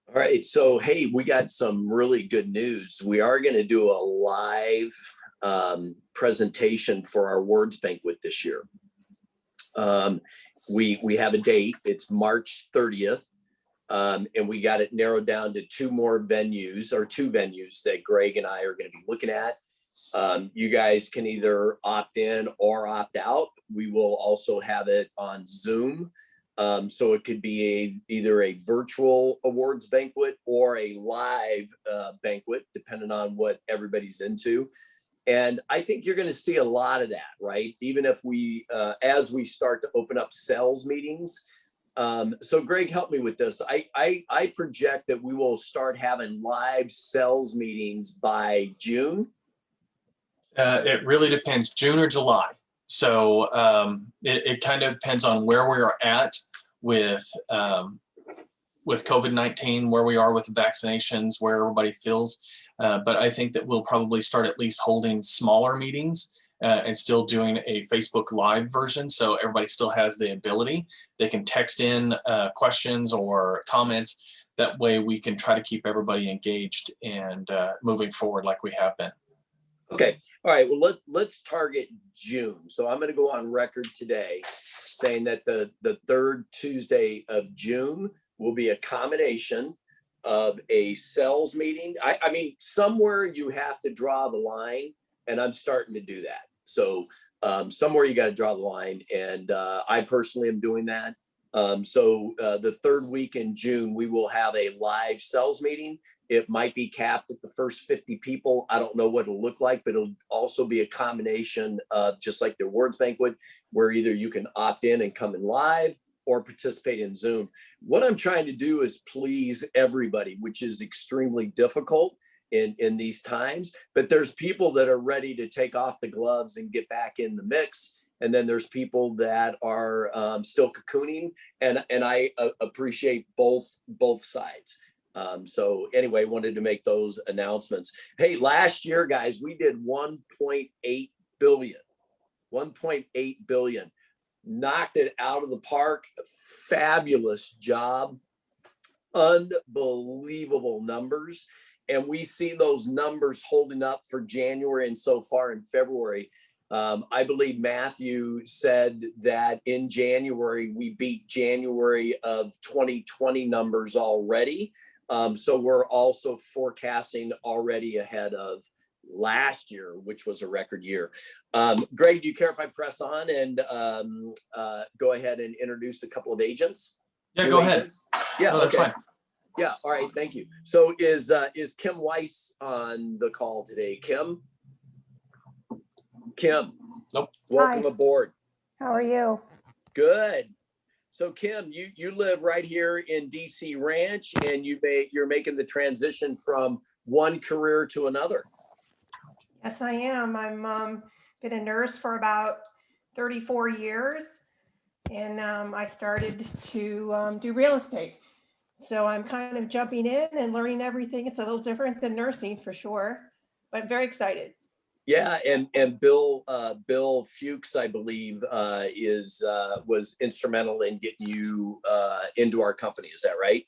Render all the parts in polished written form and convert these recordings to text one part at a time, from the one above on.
All right, so hey, we got some really good news. We are going to do a live presentation for our Words Banquet this year. We have a date. It's March 30th, and we got it narrowed down to two venues that Greg and I are going to be looking at. You guys can either opt in or opt out. We will also have it on Zoom. So it could be either a virtual awards banquet or a live banquet, depending on what everybody's into. And I think you're going to see a lot of that, right? Even if as we start to open up sales meetings. So Greg, help me with this. I project that we will start having live sales meetings by June. It really depends, June or July. So it kind of depends on where we are at with COVID-19, where we are with the vaccinations, where everybody feels. But I think that we'll probably start at least holding smaller meetings and still doing a Facebook Live version. So everybody still has the ability. They can text in questions or comments. That way we can try to keep everybody engaged and moving forward like we have been. Okay. All right. Well, let's target June. So I'm going to go on record today saying that the third Tuesday of June will be a combination of a sales meeting. I mean, somewhere you have to draw the line, and I'm starting to do that. So somewhere you got to draw the line, and I personally am doing that. So the third week in June, we will have a live sales meeting. It might be capped at the first 50 people. I don't know what it'll look like, but it'll also be a combination of just like the awards banquet, where either you can opt in and come in live or participate in Zoom. What I'm trying to do is please everybody, which is extremely difficult in these times. But there's people that are ready to take off the gloves and get back in the mix. And then there's people that are still cocooning, and I appreciate both sides. So anyway, wanted to make those announcements. Hey, last year, guys, we did 1.8 billion, knocked it out of the park. Fabulous job, unbelievable numbers. And we see those numbers holding up for January and so far in February. I believe Matthew said that in January, we beat January of 2020 numbers already. So we're also forecasting already ahead of last year, which was a record year. Greg, do you care if I press on and go ahead and introduce a couple of agents? Yeah, go ahead. Yeah, no, that's okay. fine. Yeah, all right, thank you. So is Kim Weiss on the call today? Kim? Nope. Welcome Hi. aboard. How are you? Good. So Kim, you live right here in DC Ranch, and you're making the transition from one career to another. Yes, I am. I'm been a nurse for about 34 years, and I started to do real estate. So I'm kind of jumping in and learning everything. It's a little different than nursing for sure, but very excited. Yeah, and Bill Fuchs, I believe, was instrumental in getting you into our company. Is that right?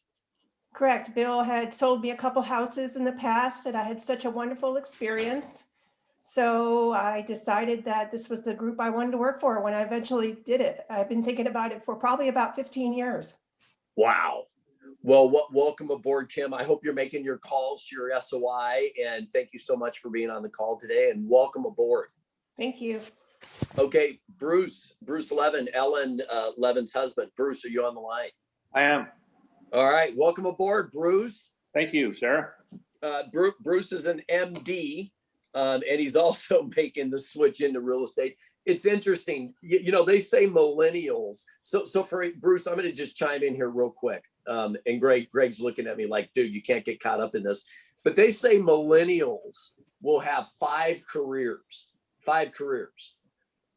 Correct. Bill had sold me a couple houses in the past, and I had such a wonderful experience. So I decided that this was the group I wanted to work for when I eventually did it. I've been thinking about it for probably about 15 years. Wow. Well, welcome aboard, Kim. I hope you're making your calls to your SOI, and thank you so much for being on the call today, and welcome aboard. Thank you. Okay, Bruce Levin, Ellen Levin's husband. Bruce, are you on the line? I am. All right, welcome aboard, Bruce. Thank you, Sarah. Bruce is an MD, and he's also making the switch into real estate. It's interesting, you know, they say millennials. So for Bruce, I'm going to just chime in here real quick. And Greg's looking at me like, dude, you can't get caught up in this. But they say millennials will have 5 careers.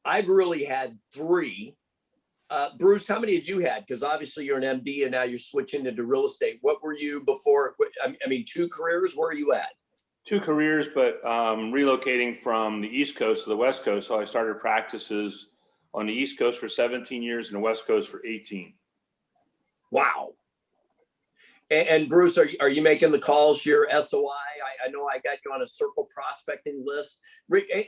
I've really had 3. Bruce, how many have you had? Because obviously you're an MD and now you're switching into real estate. What were you before? I mean, 2 careers. Where are you at? 2 careers, but relocating from the East Coast to the West Coast. So I started practices on the East Coast for 17 years and the West Coast for 18. Wow. And Bruce, are you making the calls? Your SOI? I know I got you on a circle prospecting list.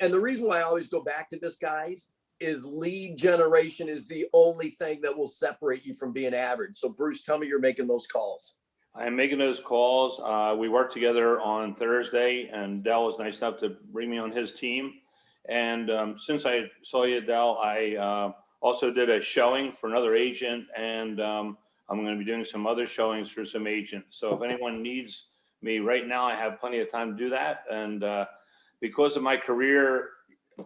And the reason why I always go back to this, guys, is lead generation is the only thing that will separate you from being average. So Bruce, tell me you're making those calls. I am making those calls. We worked together on Thursday, and Dell was nice enough to bring me on his team. And since I saw you, Dell, I also did a showing for another agent, and I'm going to be doing some other showings for some agents. So if anyone needs me right now, I have plenty of time to do that. And because of my career,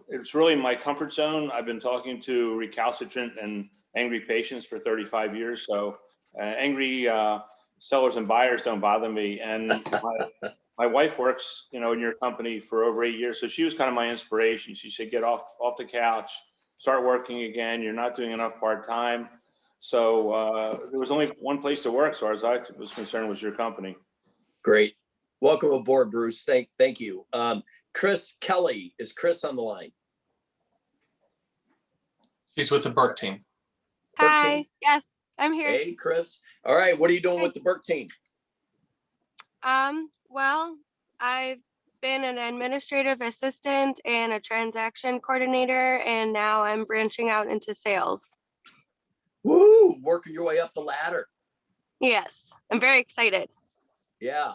it's really my comfort zone. I've been talking to recalcitrant and angry patients for 35 years. So angry sellers and buyers don't bother me. And my wife works, in your company for over 8 years. So she was kind of my inspiration. She said, get off the couch, start working again. You're not doing enough part-time. So there was only one place to work, as far as I was concerned, was your company. Great. Welcome aboard, Bruce. Thank you. Chris Kelly, is Chris on the line? She's with the Burke team. Hi, yes, I'm here. Hey, Chris. All right, what are you doing with the Burke team? Well, I've been an administrative assistant and a transaction coordinator, and now I'm branching out into sales. Woo, working your way up the ladder. Yes, I'm very excited. Yeah.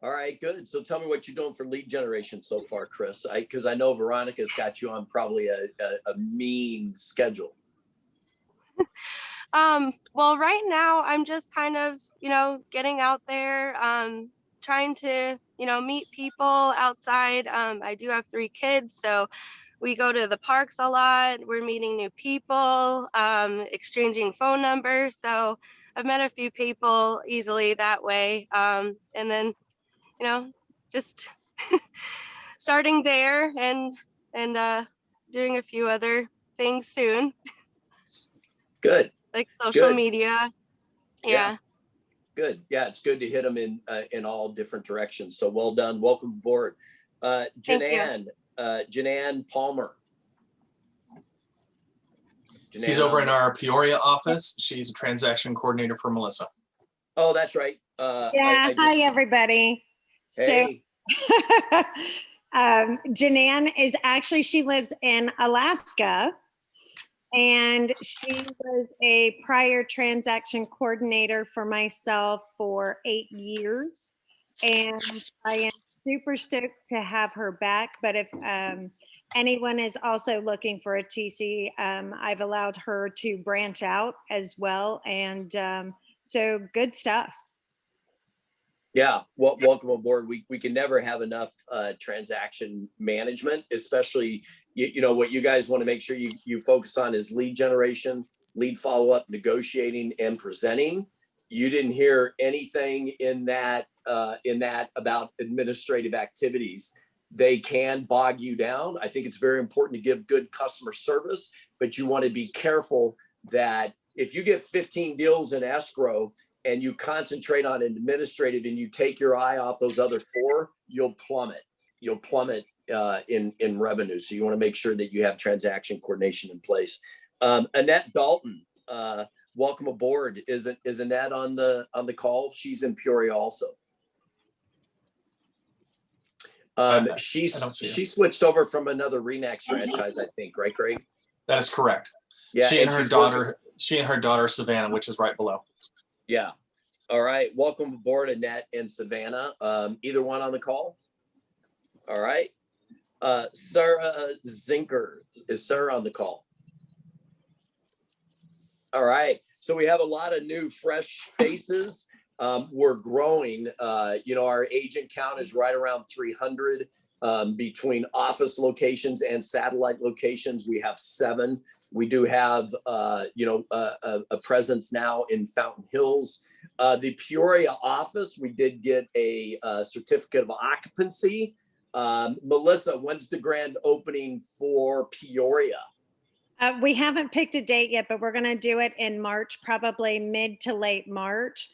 All right, good. So tell me what you're doing for lead generation so far, Chris. Because I know Veronica's got you on probably a mean schedule. Well, right now I'm just kind of, getting out there, trying to, meet people outside. I do have 3 kids, so we go to the parks a lot. We're meeting new people, exchanging phone numbers. So I've met a few people easily that way. And then, just starting there and doing a few other things soon. Good. Like social Good. media. Yeah. Good. Yeah, it's good to hit them in all different directions. So well done. Welcome aboard. Janan Palmer. Janan, She's over in our Peoria office. She's a transaction coordinator for Melissa. Oh, that's right. Yeah. Hi, everybody. Hey. So Janan is actually, she lives in Alaska, and she was a prior transaction coordinator for myself for 8 years. And I am super stoked to have her back. But if anyone is also looking for a TC, I've allowed her to branch out as well. And so good stuff. Yeah, well, welcome aboard. We can never have enough transaction management, especially, what you guys want to make sure you focus on is lead generation, lead follow-up, negotiating, and presenting. You didn't hear anything in that about administrative activities. They can bog you down. I think it's very important to give good customer service, but you want to be careful that if you get 15 deals in escrow and you concentrate on administrative and you take your eye off those other 4, you'll plummet. You'll plummet in revenue. So you want to make sure that you have transaction coordination in place. Annette Dalton, welcome aboard. Is Annette on the call? She's in Peoria also. She switched over from another RE/MAX franchise, I think, right, Greg? That is correct. Yeah. She and her daughter Savannah, which is right below. Yeah. All right. Welcome aboard, Annette and Savannah. Either one on the call? All right. Sarah Zinker. Is Sarah on the call? All right. So we have a lot of new, fresh faces. We're growing. Our agent count is right around 300 between office locations and satellite locations. We have 7. We do have, a presence now in Fountain Hills. The Peoria office, we did get a certificate of occupancy. Melissa, when's the grand opening for Peoria? We haven't picked a date yet, but we're going to do it in March, probably mid to late March.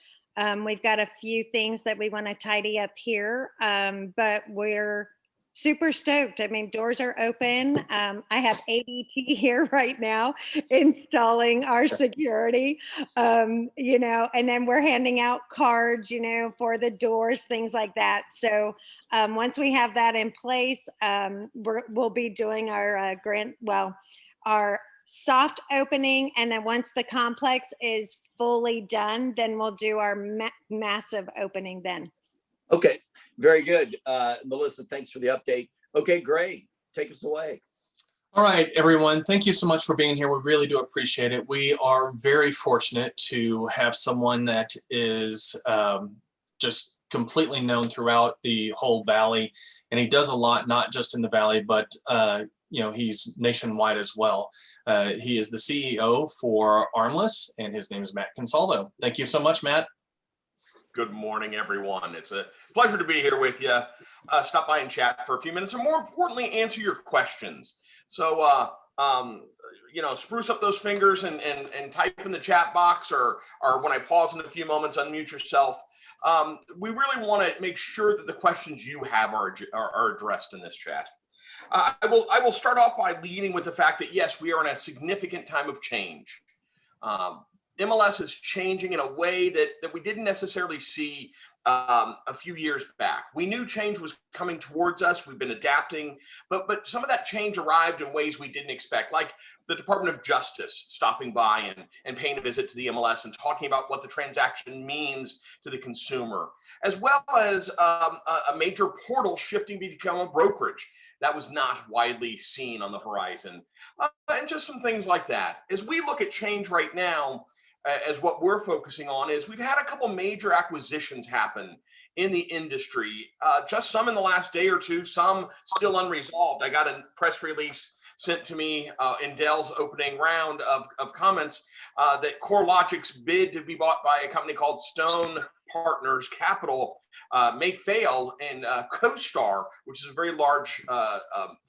We've got a few things that we want to tidy up here, but we're super stoked. I mean, doors are open. I have ADT here right now installing our security, you know, and then we're handing out cards, you know, for the doors, things like that. So once we have that in place, we'll be doing our our soft opening. And then once the complex is fully done, then we'll do our massive opening then. Okay, very good. Melissa, thanks for the update. Okay, Greg, take us away. All right, everyone. Thank you so much for being here. We really do appreciate it. We are very fortunate to have someone that is just completely known throughout the whole Valley. And he does a lot, not just in the Valley, but you know, he's nationwide as well. He is the CEO for Armless, and his name is Matt Consaldo. Thank you so much, Matt. Good morning, everyone. It's a pleasure to be here with you. Stop by and chat for a few minutes, and more importantly, answer your questions. So, you know, spruce up those fingers and type in the chat box, or when I pause in a few moments, unmute yourself. We really want to make sure that the questions you have are addressed in this chat. I will start off by leading with the fact that yes, we are in a significant time of change. MLS is changing in a way that we didn't necessarily see a few years back. We knew change was coming towards us. We've been adapting, but some of that change arrived in ways we didn't expect, like the Department of Justice stopping by and paying a visit to the MLS and talking about what the transaction means to the consumer, as well as a major portal shifting to become a brokerage. That was not widely seen on the horizon, and just some things like that. As we look at change right now, as what we're focusing on is we've had a couple major acquisitions happen in the industry, just some in the last day or two, some still unresolved. I got a press release sent to me in Dell's opening round of comments that CoreLogic's bid to be bought by a company called Stone Partners Capital may fail, and CoStar, which is a very large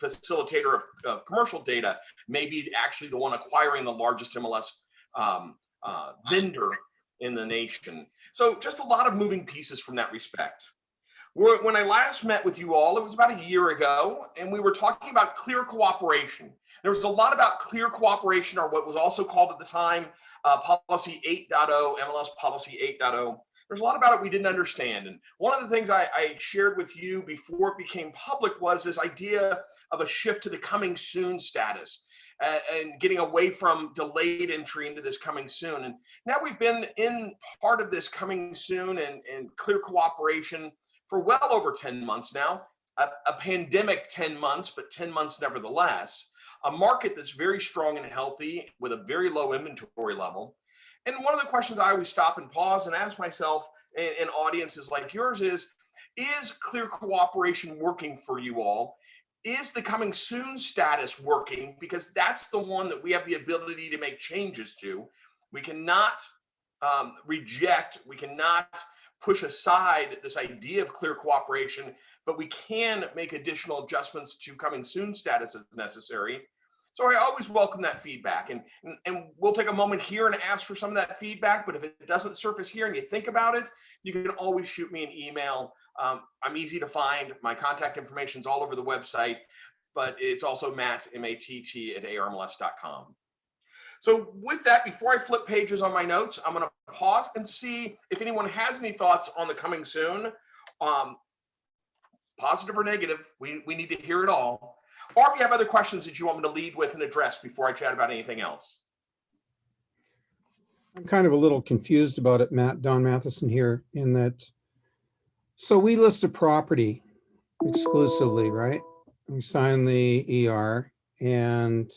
facilitator of commercial data, may be actually the one acquiring the largest MLS vendor in the nation. So just a lot of moving pieces from that respect. When I last met with you all, it was about a year ago, and we were talking about clear cooperation. There was a lot about clear cooperation, or what was also called at the time Policy 8.0, MLS Policy 8.0. There's a lot about it we didn't understand. And one of the things I shared with you before it became public was this idea of a shift to the coming soon status. And getting away from delayed entry into this coming soon. And now we've been in part of this coming soon and clear cooperation for well over 10 months now, a pandemic 10 months, but 10 months nevertheless, a market that's very strong and healthy with a very low inventory level. And one of the questions I always stop and pause and ask myself in audiences like yours is clear cooperation working for you all? Is the coming soon status working? Because that's the one that we have the ability to make changes to. We cannot reject, we cannot push aside this idea of clear cooperation, but we can make additional adjustments to coming soon status as necessary. So I always welcome that feedback, and we'll take a moment here and ask for some of that feedback. But if it doesn't surface here and you think about it, you can always shoot me an email. I'm easy to find. My contact information is all over the website, but it's also Matt, M-A-T-T, at armls.com. So with that, before I flip pages on my notes, I'm going to pause and see if anyone has any thoughts on the coming soon, positive or negative. We need to hear it all. Or if you have other questions that you want me to lead with and address before I chat about anything else. I'm kind of a little confused about it, Matt. Don Matheson here, in that, so we list a property exclusively, right? We sign the ER, and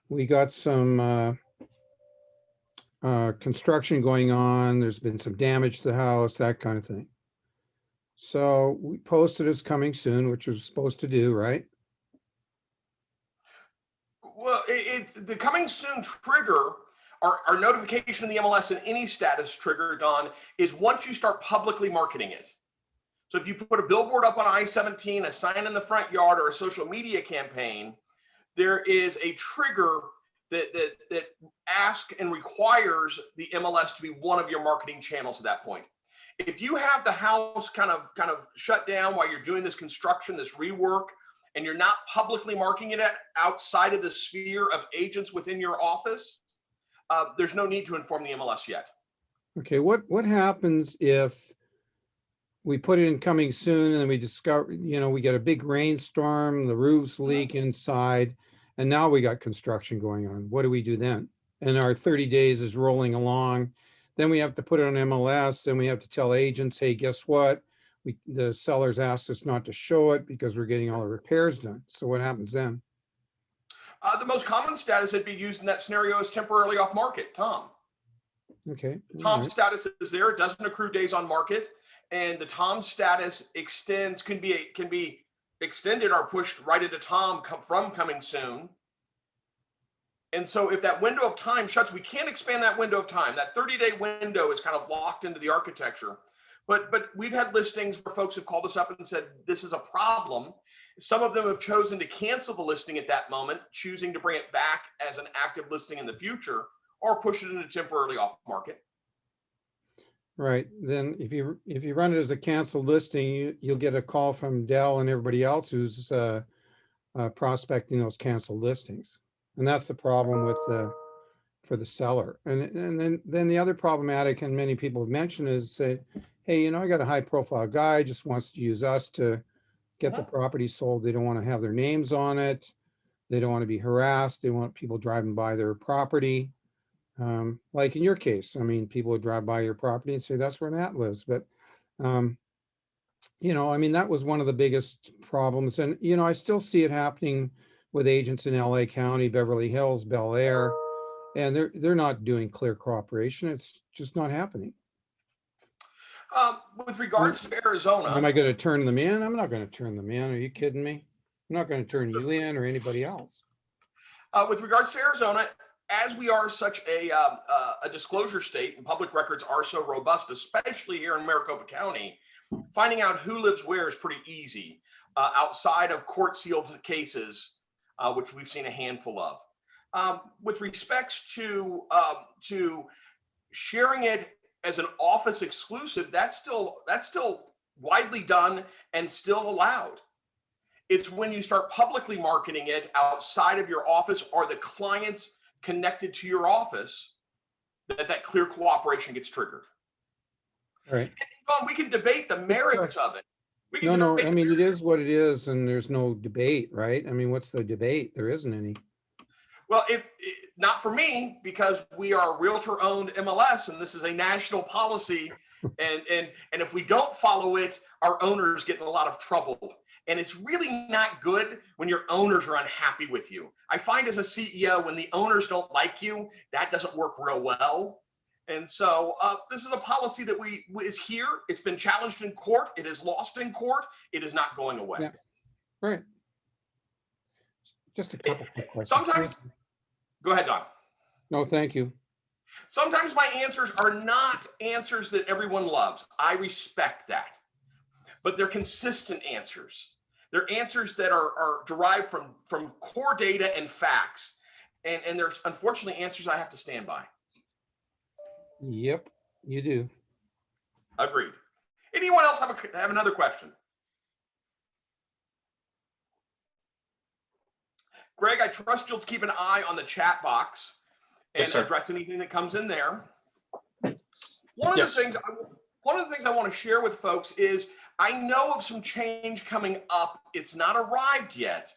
we got some construction going on. There's been some damage to the house, that kind of thing. So we posted as coming soon, which was supposed to do, right? Well, it's the coming soon trigger. Our notification of the MLS and any status trigger, Don, is once you start publicly marketing it. So if you put a billboard up on I-17, a sign in the front yard, or a social media campaign, there is a trigger that asks and requires the MLS to be one of your marketing channels at that point. if you have the house kind of shut down while you're doing this construction, this rework, and you're not publicly marketing it outside of the sphere of agents within your office, there's no need to inform the MLS yet. Okay, what happens if we put it in coming soon and then we discover, we get a big rainstorm, the roofs leak inside, and now we got construction going on? What do we do then? And our 30 days is rolling along. Then we have to put it on MLS, and we have to tell agents, hey, guess what? The sellers asked us not to show it because we're getting all the repairs done. So what happens then? The most common status that'd be used in that scenario is temporarily off market, Tom. Okay. Tom status is there. It doesn't accrue days on market, and the Tom status can be extended or pushed right into Tom from coming soon. And so if that window of time shuts, we can't expand that window of time. That 30-day window is kind of locked into the architecture. But we've had listings where folks have called us up and said, this is a problem. Some of them have chosen to cancel the listing at that moment, choosing to bring it back as an active listing in the future, or push it into temporarily off market. Right. Then if you run it as a canceled listing, you'll get a call from Dell and everybody else who's prospecting those canceled listings. And that's the problem for the seller. And then the other problematic, and many people have mentioned, is say, hey, I got a high profile guy, just wants to use us to get the property sold. They don't want to have their names on it. They don't want to be harassed. They want people driving by their property. Like in your case, people would drive by your property and say, that's where Matt lives. But, that was one of the biggest problems. And, I still see it happening with agents in LA County, Beverly Hills, Bel Air, and they're not doing clear cooperation. It's just not happening. With regards to Arizona. Am I going to turn them in? I'm not going to turn them in. Are you kidding me? I'm not going to turn you in or anybody else. With regards to Arizona, as we are such a disclosure state and public records are so robust, especially here in Maricopa County, finding out who lives where is pretty easy outside of court sealed cases, which we've seen a handful of. With respects to sharing it as an office exclusive, that's still widely done and still allowed. It's when you start publicly marketing it outside of your office or the clients connected to your office that clear cooperation gets triggered. All right. And we can debate the merits of it. No, it is what it is, and there's no debate, right? What's the debate? There isn't any. Well, not for me, because we are a realtor-owned MLS, and this is a national policy. And if we don't follow it, our owners get in a lot of trouble. And it's really not good when your owners are unhappy with you. I find as a CEO, when the owners don't like you, that doesn't work real well. And so this is a policy that is here. It's been challenged in court. It is lost in court. It is not going away. Yeah. Right. Just a couple quick questions. Sometimes, go ahead, Don. No, thank you. Sometimes my answers are not answers that everyone loves. I respect that. But they're consistent answers. They're answers that are derived from core data and facts. And there's unfortunately answers I have to stand by. Yep, you do. Agreed. Anyone else have another question? Greg, I trust you'll keep an eye on the chat box and address anything that comes in there. One of the things I want to share with folks is I know of some change coming up. It's not arrived yet.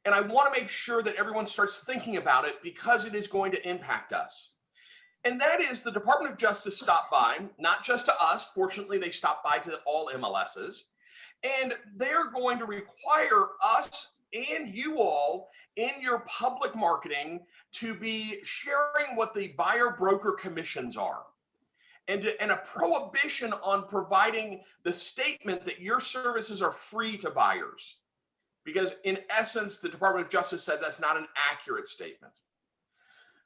And I want to make sure that everyone starts thinking about it because it is going to impact us. And that is the Department of Justice stopped by, not just to us. Fortunately, they stopped by to all MLSs. And they're going to require us and you all in your public marketing to be sharing what the buyer broker commissions are. And a prohibition on providing the statement that your services are free to buyers. Because in essence, the Department of Justice said that's not an accurate statement.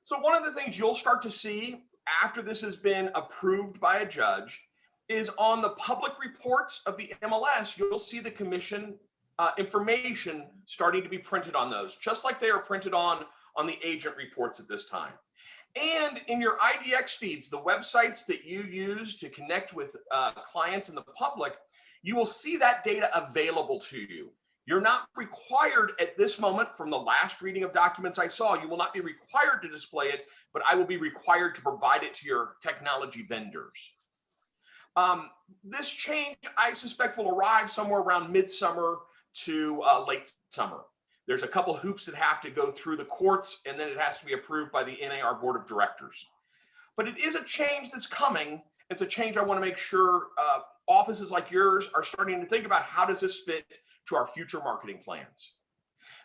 So one of the things you'll start to see after this has been approved by a judge is on the public reports of the MLS, you'll see the commission information starting to be printed on those, just like they are printed on the agent reports at this time. And in your IDX feeds, the websites that you use to connect with clients and the public, you will see that data available to you. You're not required at this moment, from the last reading of documents I saw, you will not be required to display it, but I will be required to provide it to your technology vendors. This change, I suspect, will arrive somewhere around midsummer to late summer. There's a couple hoops that have to go through the courts, and then it has to be approved by the NAR Board of Directors. But it is a change that's coming. It's a change I want to make sure offices like yours are starting to think about, how does this fit to our future marketing plans.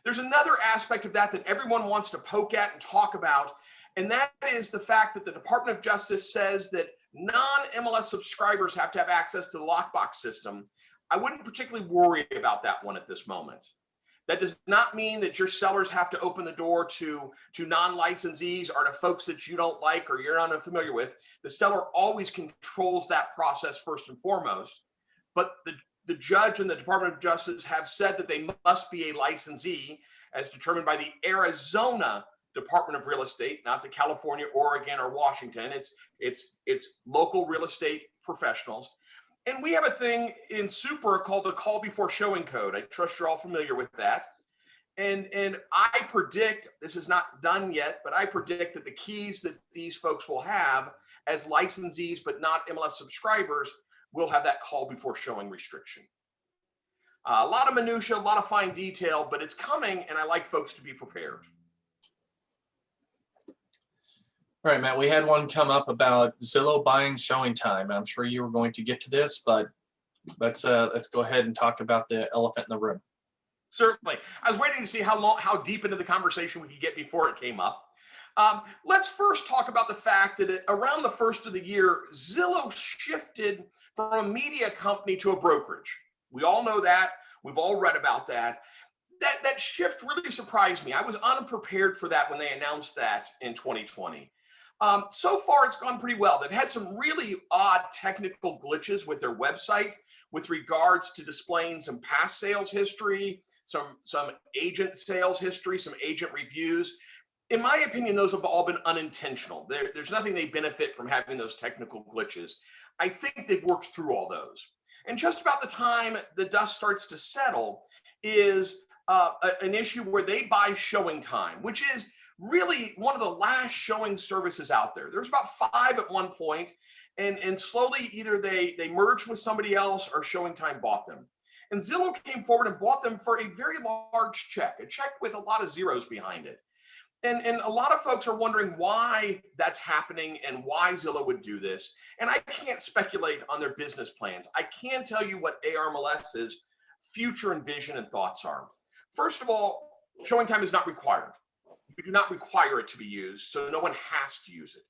There's another aspect of that that everyone wants to poke at and talk about, and that is the fact that the Department of Justice says that non-MLS subscribers have to have access to the lockbox system. I wouldn't particularly worry about that one at this moment. That does not mean that your sellers have to open the door to non-licensees or to folks that you don't like or you're unfamiliar with. The seller always controls that process first and foremost, but the judge and the Department of Justice have said that they must be a licensee as determined by the Arizona Department of Real Estate, not the California, Oregon, or Washington. It's local real estate professionals. And we have a thing in Super called the Call Before Showing Code. I trust you're all familiar with that. And I predict, this is not done yet, but I predict that the keys that these folks will have as licensees but not MLS subscribers will have that call before showing restriction. A lot of minutia, a lot of fine detail, but it's coming, and I like folks to be prepared. All right, Matt, we had one come up about Zillow buying showing time. I'm sure you were going to get to this, but let's go ahead and talk about the elephant in the room. Certainly. I was waiting to see how deep into the conversation we could get before it came up. Let's first talk about the fact that around the first of the year, Zillow shifted from a media company to a brokerage. We all know that. We've all read about that. That shift really surprised me. I was unprepared for that when they announced that in 2020. So far, it's gone pretty well. They've had some really odd technical glitches with their website with regards to displaying some past sales history, some agent sales history, some agent reviews. In my opinion, those have all been unintentional. There's nothing they benefit from having those technical glitches. I think they've worked through all those. And just about the time the dust starts to settle is an issue where they buy showing time, which is really one of the last showing services out there. There's about 5 at one point, and slowly either they merged with somebody else or showing time bought them. And Zillow came forward and bought them for a very large check, a check with a lot of zeros behind it. And a lot of folks are wondering why that's happening and why Zillow would do this. And I can't speculate on their business plans. I can tell you what ARMLS's future and vision and thoughts are. First of all, showing time is not required. You do not require it to be used, so no one has to use it.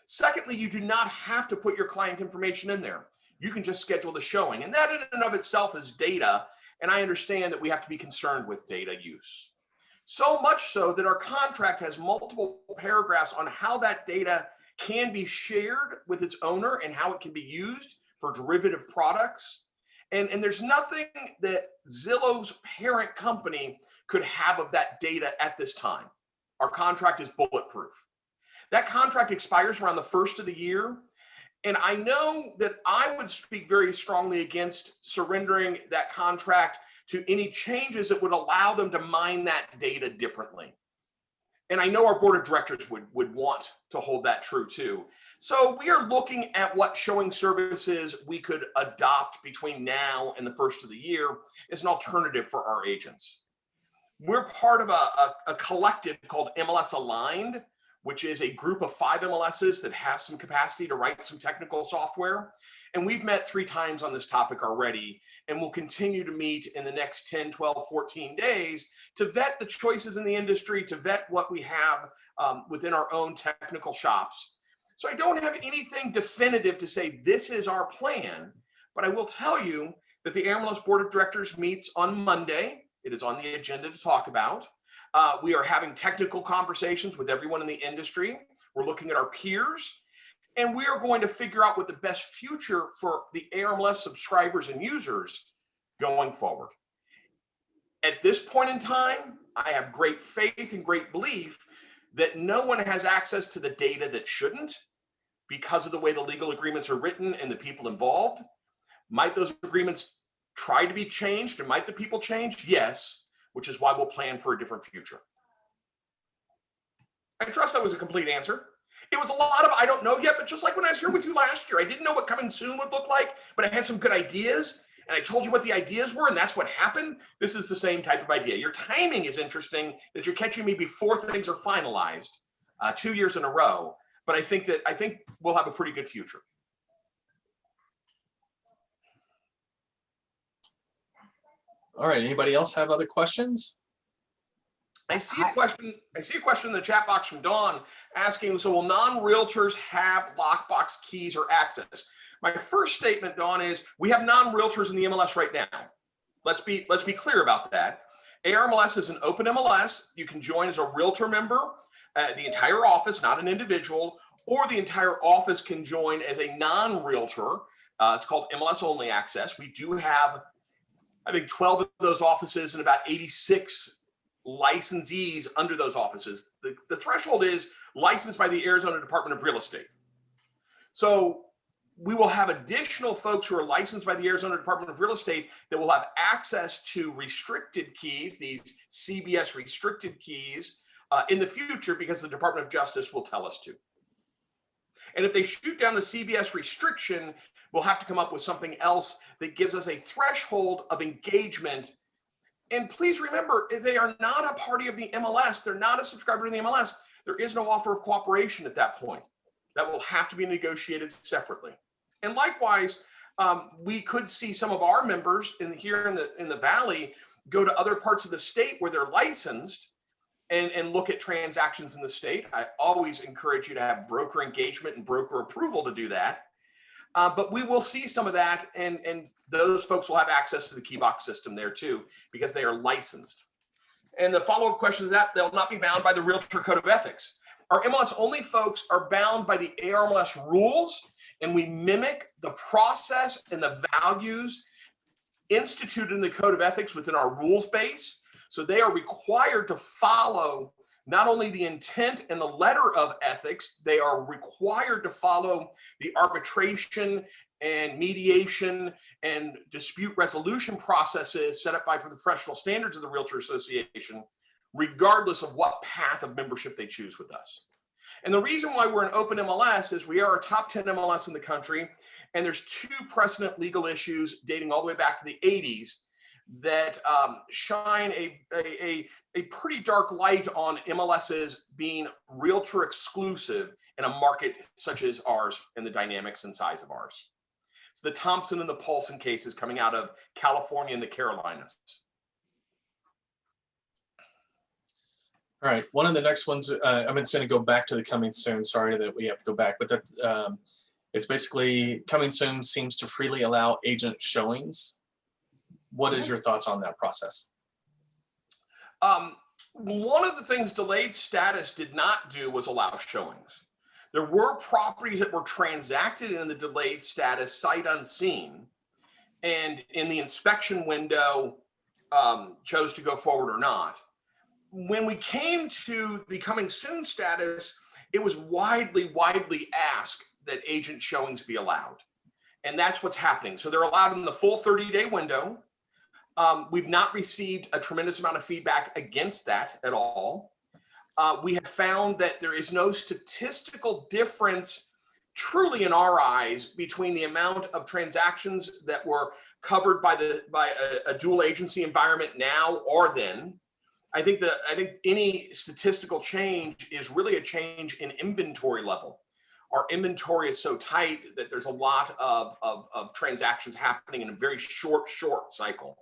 Secondly, you do not have to put your client information in there. You can just schedule the showing. And that in and of itself is data. And I understand that we have to be concerned with data use. So much so that our contract has multiple paragraphs on how that data can be shared with its owner and how it can be used for derivative products. And there's nothing that Zillow's parent company could have of that data at this time. Our contract is bulletproof. That contract expires around the first of the year. And I know that I would speak very strongly against surrendering that contract to any changes that would allow them to mine that data differently. And I know our board of directors would want to hold that true too. So we are looking at what showing services we could adopt between now and the first of the year as an alternative for our agents. We're part of a collective called MLS Aligned, which is a group of 5 MLSs that have some capacity to write some technical software. And we've met 3 times on this topic already, and we'll continue to meet in the next 10, 12, 14 days to vet the choices in the industry, to vet what we have within our own technical shops. So I don't have anything definitive to say this is our plan, but I will tell you that the ARMLS Board of Directors meets on Monday. It is on the agenda to talk about. We are having technical conversations with everyone in the industry. We're looking at our peers. And we are going to figure out what the best future for the ARMLS subscribers and users going forward. At this point in time, I have great faith and great belief that no one has access to the data that shouldn't because of the way the legal agreements are written and the people involved. Might those agreements try to be changed, and might the people change? Yes, which is why we'll plan for a different future. I trust that was a complete answer. It was a lot of I don't know yet, but just like when I was here with you last year, I didn't know what coming soon would look like, but I had some good ideas, and I told you what the ideas were, and that's what happened. This is the same type of idea. Your timing is interesting that you're catching me before things are finalized, 2 years in a row. But I think we'll have a pretty good future. All right. Anybody else have other questions? I see a question in the chat box from Dawn asking, so will non-realtors have lockbox keys or access? My first statement, Dawn, is we have non-realtors in the MLS right now. Let's be clear about that. ARMLS is an open MLS. You can join as a realtor member, the entire office, not an individual, or the entire office can join as a non-realtor. It's called MLS only access. We do have, I think, 12 of those offices and about 86 licensees under those offices. The threshold is licensed by the Arizona Department of Real Estate. So we will have additional folks who are licensed by the Arizona Department of Real Estate that will have access to restricted keys, these CBS restricted keys, in the future because the Department of Justice will tell us to. And if they shoot down the CBS restriction, we'll have to come up with something else that gives us a threshold of engagement. And please remember, they are not a party of the MLS. They're not a subscriber to the MLS. There is no offer of cooperation at that point. That will have to be negotiated separately. And likewise, we could see some of our members here in the Valley go to other parts of the state where they're licensed and look at transactions in the state. I always encourage you to have broker engagement and broker approval to do that. But we will see some of that, and those folks will have access to the Keybox system there too, because they are licensed. And the follow-up question is that they'll not be bound by the Realtor Code of Ethics. Our MLS only folks are bound by the ARMLS rules, and we mimic the process and the values instituted in the Code of Ethics within our rules base. So they are required to follow not only the intent and the letter of ethics, they are required to follow the arbitration and mediation and dispute resolution processes set up by the professional standards of the Realtor Association, regardless of what path of membership they choose with us. And the reason why we're an open MLS is we are a top 10 MLS in the country, and there's 2 precedent legal issues dating all the way back to the 80s that shine a pretty dark light on MLSs being realtor exclusive in a market such as ours and the dynamics and size of ours. It's the Thompson and the Paulson cases coming out of California and the Carolinas. All right, one of the next ones, I'm just going to go back to the coming soon. Sorry that we have to go back, but that it's basically coming soon seems to freely allow agent showings. What is your thoughts on that process? One of the things delayed status did not do was allow showings. There were properties that were transacted in the delayed status sight unseen, and in the inspection window chose to go forward or not. When we came to the coming soon status, it was widely asked that agent showings be allowed. And that's what's happening. So they're allowed in the full 30-day window. We've not received a tremendous amount of feedback against that at all. We have found that there is no statistical difference truly in our eyes between the amount of transactions that were covered by a dual agency environment now or then. I think any statistical change is really a change in inventory level. Our inventory is so tight that there's a lot of transactions happening in a very short cycle.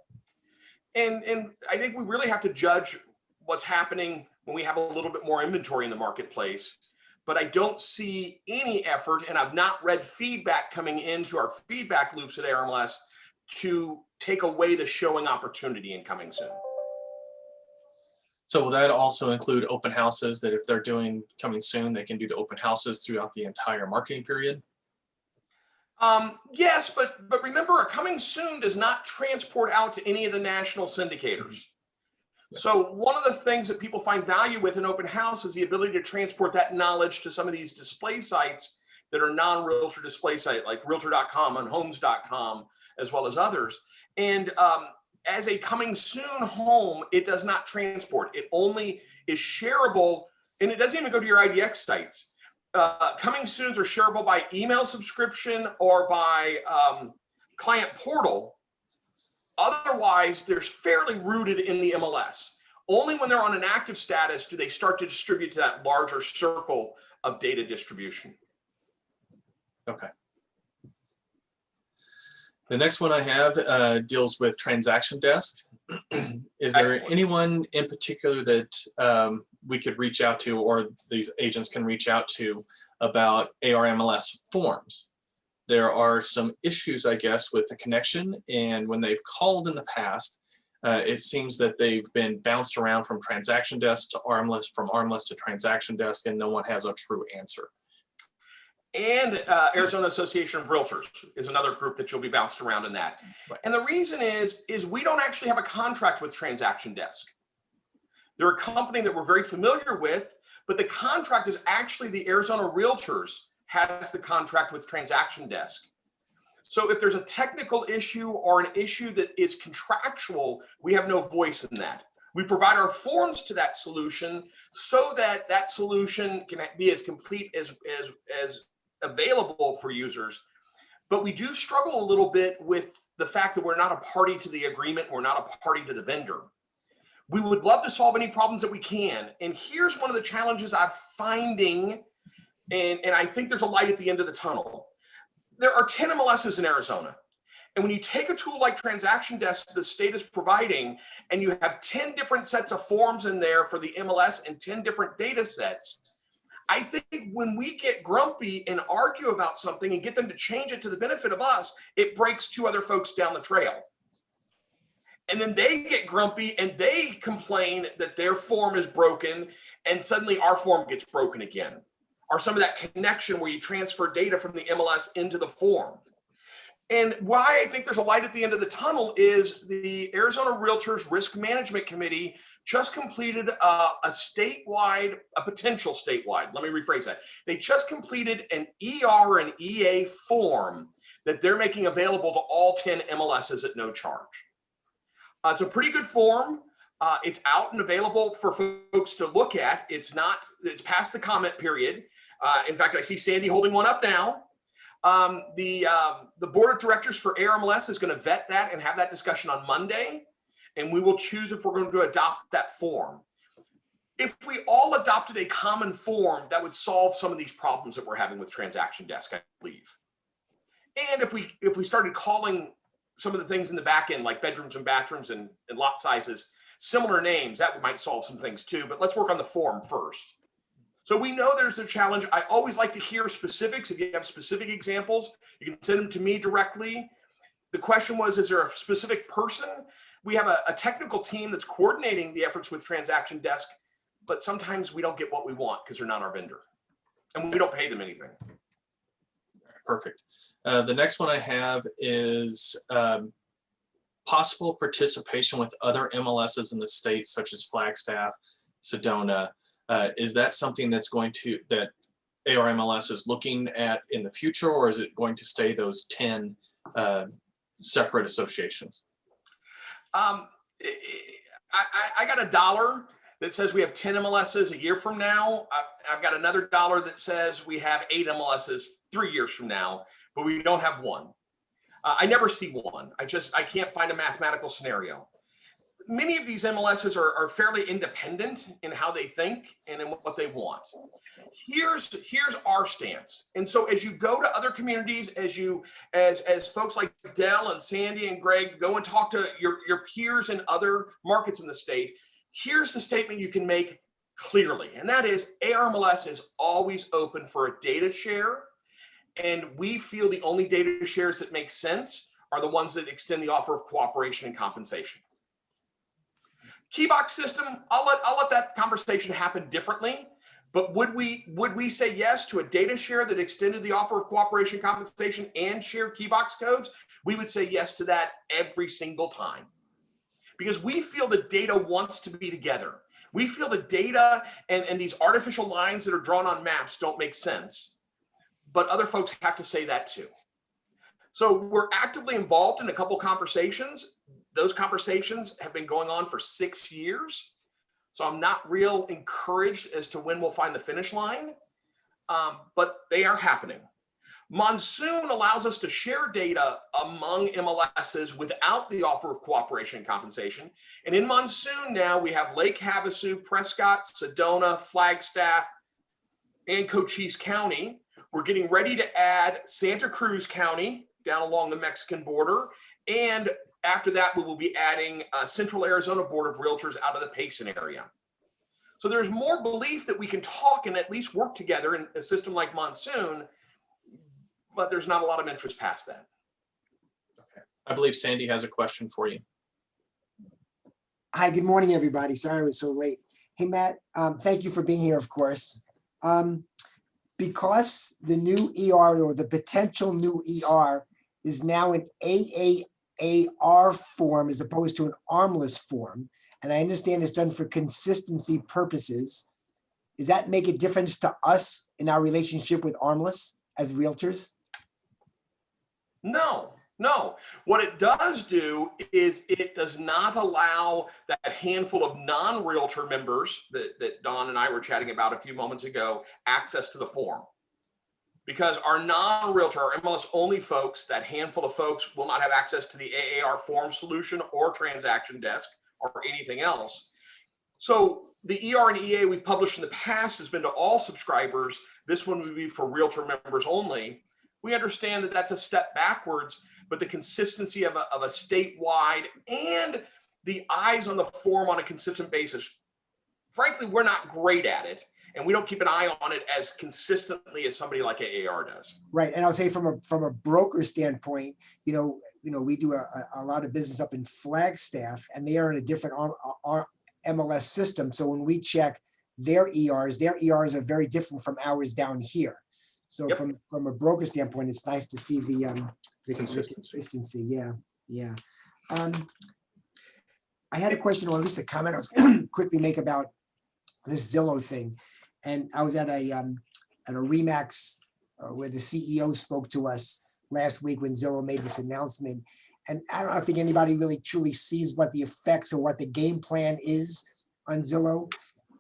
And I think we really have to judge what's happening when we have a little bit more inventory in the marketplace. But I don't see any effort, and I've not read feedback coming into our feedback loops at ARMLS to take away the showing opportunity in coming soon. So will that also include open houses, that if they're doing coming soon, they can do the open houses throughout the entire marketing period? Yes, but remember, a coming soon does not transport out to any of the national syndicators. So one of the things that people find value with an open house is the ability to transport that knowledge to some of these display sites that are non-realtor display site, like realtor.com and homes.com, as well as others. And as a coming soon home, it does not transport. It only is shareable, and it doesn't even go to your IDX sites. Coming soons are shareable by email subscription or by client portal. Otherwise, they're fairly rooted in the MLS. Only when they're on an active status do they start to distribute to that larger circle of data distribution. Okay. The next one I have deals with transaction desk. Is there Excellent. anyone in particular that we could reach out to, or these agents can reach out to, about ARMLS forms? There are some issues, I guess, with the connection, and when they've called in the past, it seems that they've been bounced around from transaction desk to ARMLS, from ARMLS to transaction desk, and no one has a true answer. And Arizona Association of Realtors is another group that you'll be bounced around in that. Right. And the reason is we don't actually have a contract with Transaction Desk. They're a company that we're very familiar with, but the contract is actually the Arizona Realtors has the contract with Transaction Desk. So if there's a technical issue or an issue that is contractual, we have no voice in that. We provide our forms to that solution so that that solution can be as complete as available for users. But we do struggle a little bit with the fact that we're not a party to the agreement. We're not a party to the vendor. We would love to solve any problems that we can. And here's one of the challenges I'm finding, and I think there's a light at the end of the tunnel. There are 10 MLSs in Arizona. And when you take a tool like Transaction Desk the state is providing, and you have 10 different sets of forms in there for the MLS and 10 different data sets, I think when we get grumpy and argue about something and get them to change it to the benefit of us, it breaks two other folks down the trail. And then they get grumpy and they complain that their form is broken, and suddenly our form gets broken again. Or some of that connection where you transfer data from the MLS into the form. And why I think there's a light at the end of the tunnel is the Arizona Realtors Risk Management Committee just completed a potential statewide, let me rephrase that. They just completed an ER and EA form that they're making available to all 10 MLSs at no charge. It's a pretty good form. It's out and available for folks to look at. It's past the comment period. In fact, I see Sandy holding one up now. The board of directors for ARMLS is going to vet that and have that discussion on Monday, and we will choose if we're going to adopt that form. If we all adopted a common form, that would solve some of these problems that we're having with Transaction Desk, I believe. And if we started calling some of the things in the back end, like bedrooms and bathrooms and lot sizes, similar names, that might solve some things too. But let's work on the form first. So we know there's a challenge. I always like to hear specifics. If you have specific examples, you can send them to me directly. The question was, is there a specific person? We have a technical team that's coordinating the efforts with Transaction Desk, but sometimes we don't get what we want because they're not our vendor and we don't pay them anything. Perfect. The next one I have is possible participation with other MLSs in the state, such as Flagstaff, Sedona. Is that something that ARMLS is looking at in the future, or is it going to stay those 10 separate associations? I got $1 that says we have 10 MLSs a year from now. I've got another $1 that says we have 8 MLSs 3 years from now, but we don't have one. I never see one. I can't find a mathematical scenario. Many of these MLSs are fairly independent in how they think and in what they want. Here's our stance. And so as you go to other communities, as folks like Dell and Sandy and Greg go and talk to your peers in other markets in the state, here's the statement you can make clearly. And that is ARMLS is always open for a data share. And we feel the only data shares that make sense are the ones that extend the offer of cooperation and compensation. Keybox system, I'll let that conversation happen differently, but would we say yes to a data share that extended the offer of cooperation, compensation, and shared keybox codes? We would say yes to that every single time, because we feel the data wants to be together. We feel the data and these artificial lines that are drawn on maps don't make sense, but other folks have to say that too. So we're actively involved in a couple conversations. Those conversations have been going on for 6 years. So I'm not real encouraged as to when we'll find the finish line, but they are happening. Monsoon allows us to share data among MLSs without the offer of cooperation and compensation. And in Monsoon now we have Lake Havasu, Prescott, Sedona, Flagstaff, and Cochise County. We're getting ready to add Santa Cruz County down along the Mexican border. And after that, we will be adding Central Arizona Board of Realtors out of the Payson area. So there's more belief that we can talk and at least work together in a system like Monsoon, but there's not a lot of interest past that. Okay. I believe Sandy has a question for you. Hi, good morning, everybody. Sorry I was so late. Hey, Matt, thank you for being here, of course. Because the new ER or the potential new ER is now an AAAR form as opposed to an armless form, and I understand it's done for consistency purposes, does that make a difference to us in our relationship with armless as realtors? No. What it does do is it does not allow that handful of non-realtor members that Don and I were chatting about a few moments ago access to the form. Because our non-realtor, our MLS only folks, that handful of folks will not have access to the AAR form solution or transaction desk or anything else. So the ER and EA we've published in the past has been to all subscribers. This one would be for realtor members only. We understand that that's a step backwards, but the consistency of a statewide and the eyes on the form on a consistent basis, frankly, we're not great at it. And we don't keep an eye on it as consistently as somebody like AAR does. Right, and I'll say from a broker standpoint, we do a lot of business up in Flagstaff, and they are in a different MLS system. So when we check their ERs are very different from ours down here. So Yep. from a broker standpoint, it's nice to see the Consistency. Yeah. I had a question, or at least a comment I was going to quickly make about this Zillow thing. And I was at a REMAX where the CEO spoke to us last week when Zillow made this announcement. And I don't think anybody really truly sees what the effects or what the game plan is on Zillow.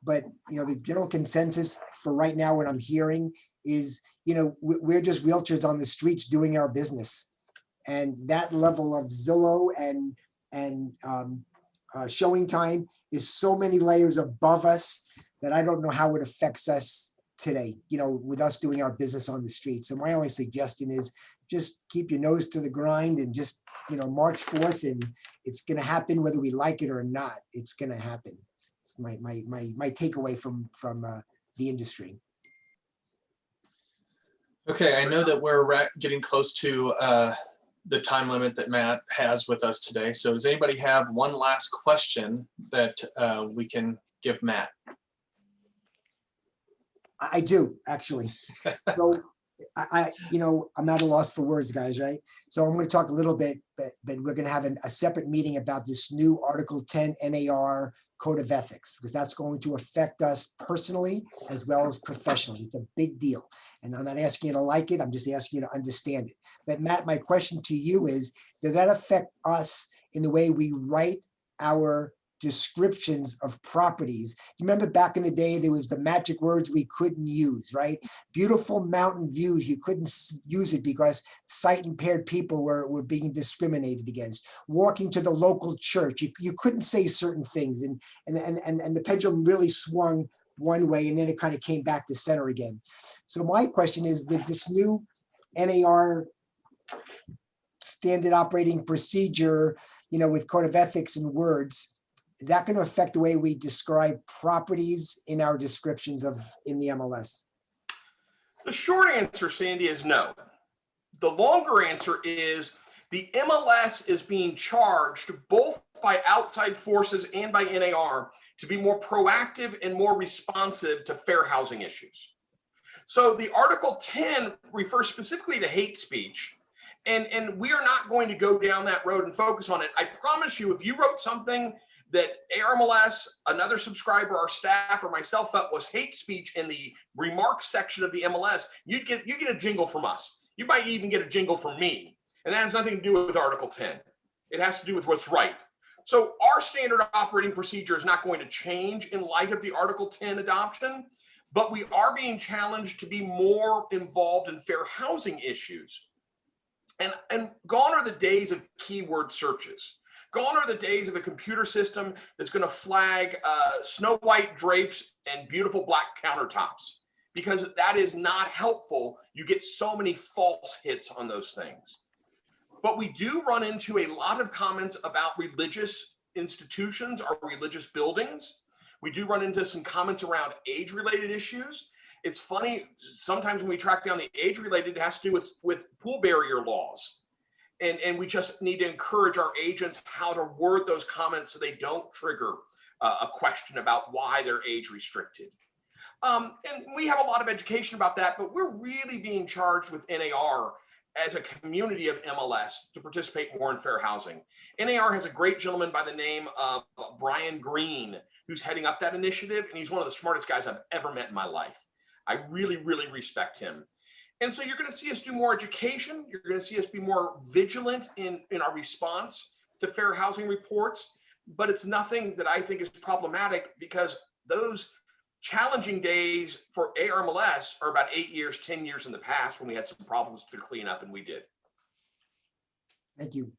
But, the general consensus for right now, what I'm hearing is, we're just realtors on the streets doing our business. And that level of Zillow and showing time is so many layers above us that I don't know how it affects us today, with us doing our business on the street. So my only suggestion is just keep your nose to the grind and just, march forth, and it's going to happen whether we like it or not. It's going to happen. It's my takeaway from the industry. Okay, I know that we're getting close to the time limit that Matt has with us today. So does anybody have one last question that we can give Matt? I do, actually. So I'm not at a loss for words, guys, right? So I'm going to talk a little bit, but we're going to have a separate meeting about this new Article 10 NAR Code of Ethics, because that's going to affect us personally as well as professionally. It's a big deal. And I'm not asking you to like it. I'm just asking you to understand it. But Matt, my question to you is, does that affect us in the way we write our descriptions of properties? You remember back in the day, there was the magic words we couldn't use, right? Beautiful mountain views, you couldn't use it because sight impaired people were being discriminated against. Walking to the local church, you couldn't say certain things, and the pendulum really swung one way, and then it kind of came back to center again. So my question is, with this new NAR standard operating procedure, with Code of Ethics and words, is that going to affect the way we describe properties in our descriptions in the MLS? The short answer, Sandy, is no. The longer answer is the MLS is being charged both by outside forces and by NAR to be more proactive and more responsive to fair housing issues. So the Article 10 refers specifically to hate speech, And we are not going to go down that road and focus on it. I promise you, if you wrote something that ARMLS, another subscriber, our staff, or myself felt was hate speech in the remarks section of the MLS, you get a jingle from us. You might even get a jingle from me. And that has nothing to do with Article 10. It has to do with what's right. So our standard operating procedure is not going to change in light of the Article 10 adoption, but we are being challenged to be more involved in fair housing issues. And gone are the days of keyword searches. Gone are the days of a computer system that's going to flag snow white drapes and beautiful black countertops, because that is not helpful. You get so many false hits on those things. But we do run into a lot of comments about religious institutions or religious buildings. We do run into some comments around age-related issues. It's funny, sometimes when we track down the age-related, it has to do with pool barrier laws. And we just need to encourage our agents how to word those comments so they don't trigger a question about why they're age restricted. And we have a lot of education about that, but we're really being charged with NAR as a community of MLS to participate more in fair housing. NAR has a great gentleman by the name of Brian Green, who's heading up that initiative, and he's one of the smartest guys I've ever met in my life. I really, really respect him. And so you're going to see us do more education. You're going to see us be more vigilant in our response to fair housing reports, but it's nothing that I think is problematic, because those challenging days for ARMLS are about 8 years, 10 years in the past when we had some problems to clean up, and we did. Thank you.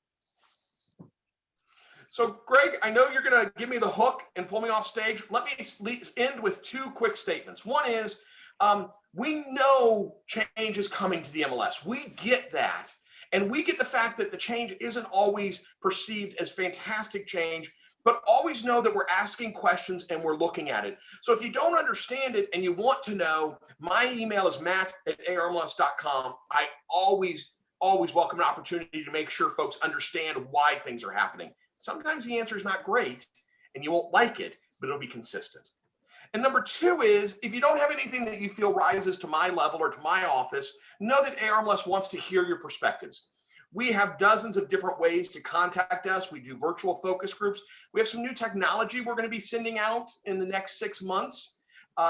So Greg, I know you're going to give me the hook and pull me off stage. Let me end with two quick statements. One is, we know change is coming to the MLS. We get that. And we get the fact that the change isn't always perceived as fantastic change, but always know that we're asking questions and we're looking at it. So if you don't understand it and you want to know, my email is matt@armless.com. I always welcome an opportunity to make sure folks understand why things are happening. Sometimes the answer is not great and you won't like it, but it'll be consistent. And number two is, if you don't have anything that you feel rises to my level or to my office, know that ARMLS wants to hear your perspectives. We have dozens of different ways to contact us. We do virtual focus groups. We have some new technology we're going to be sending out in the next 6 months.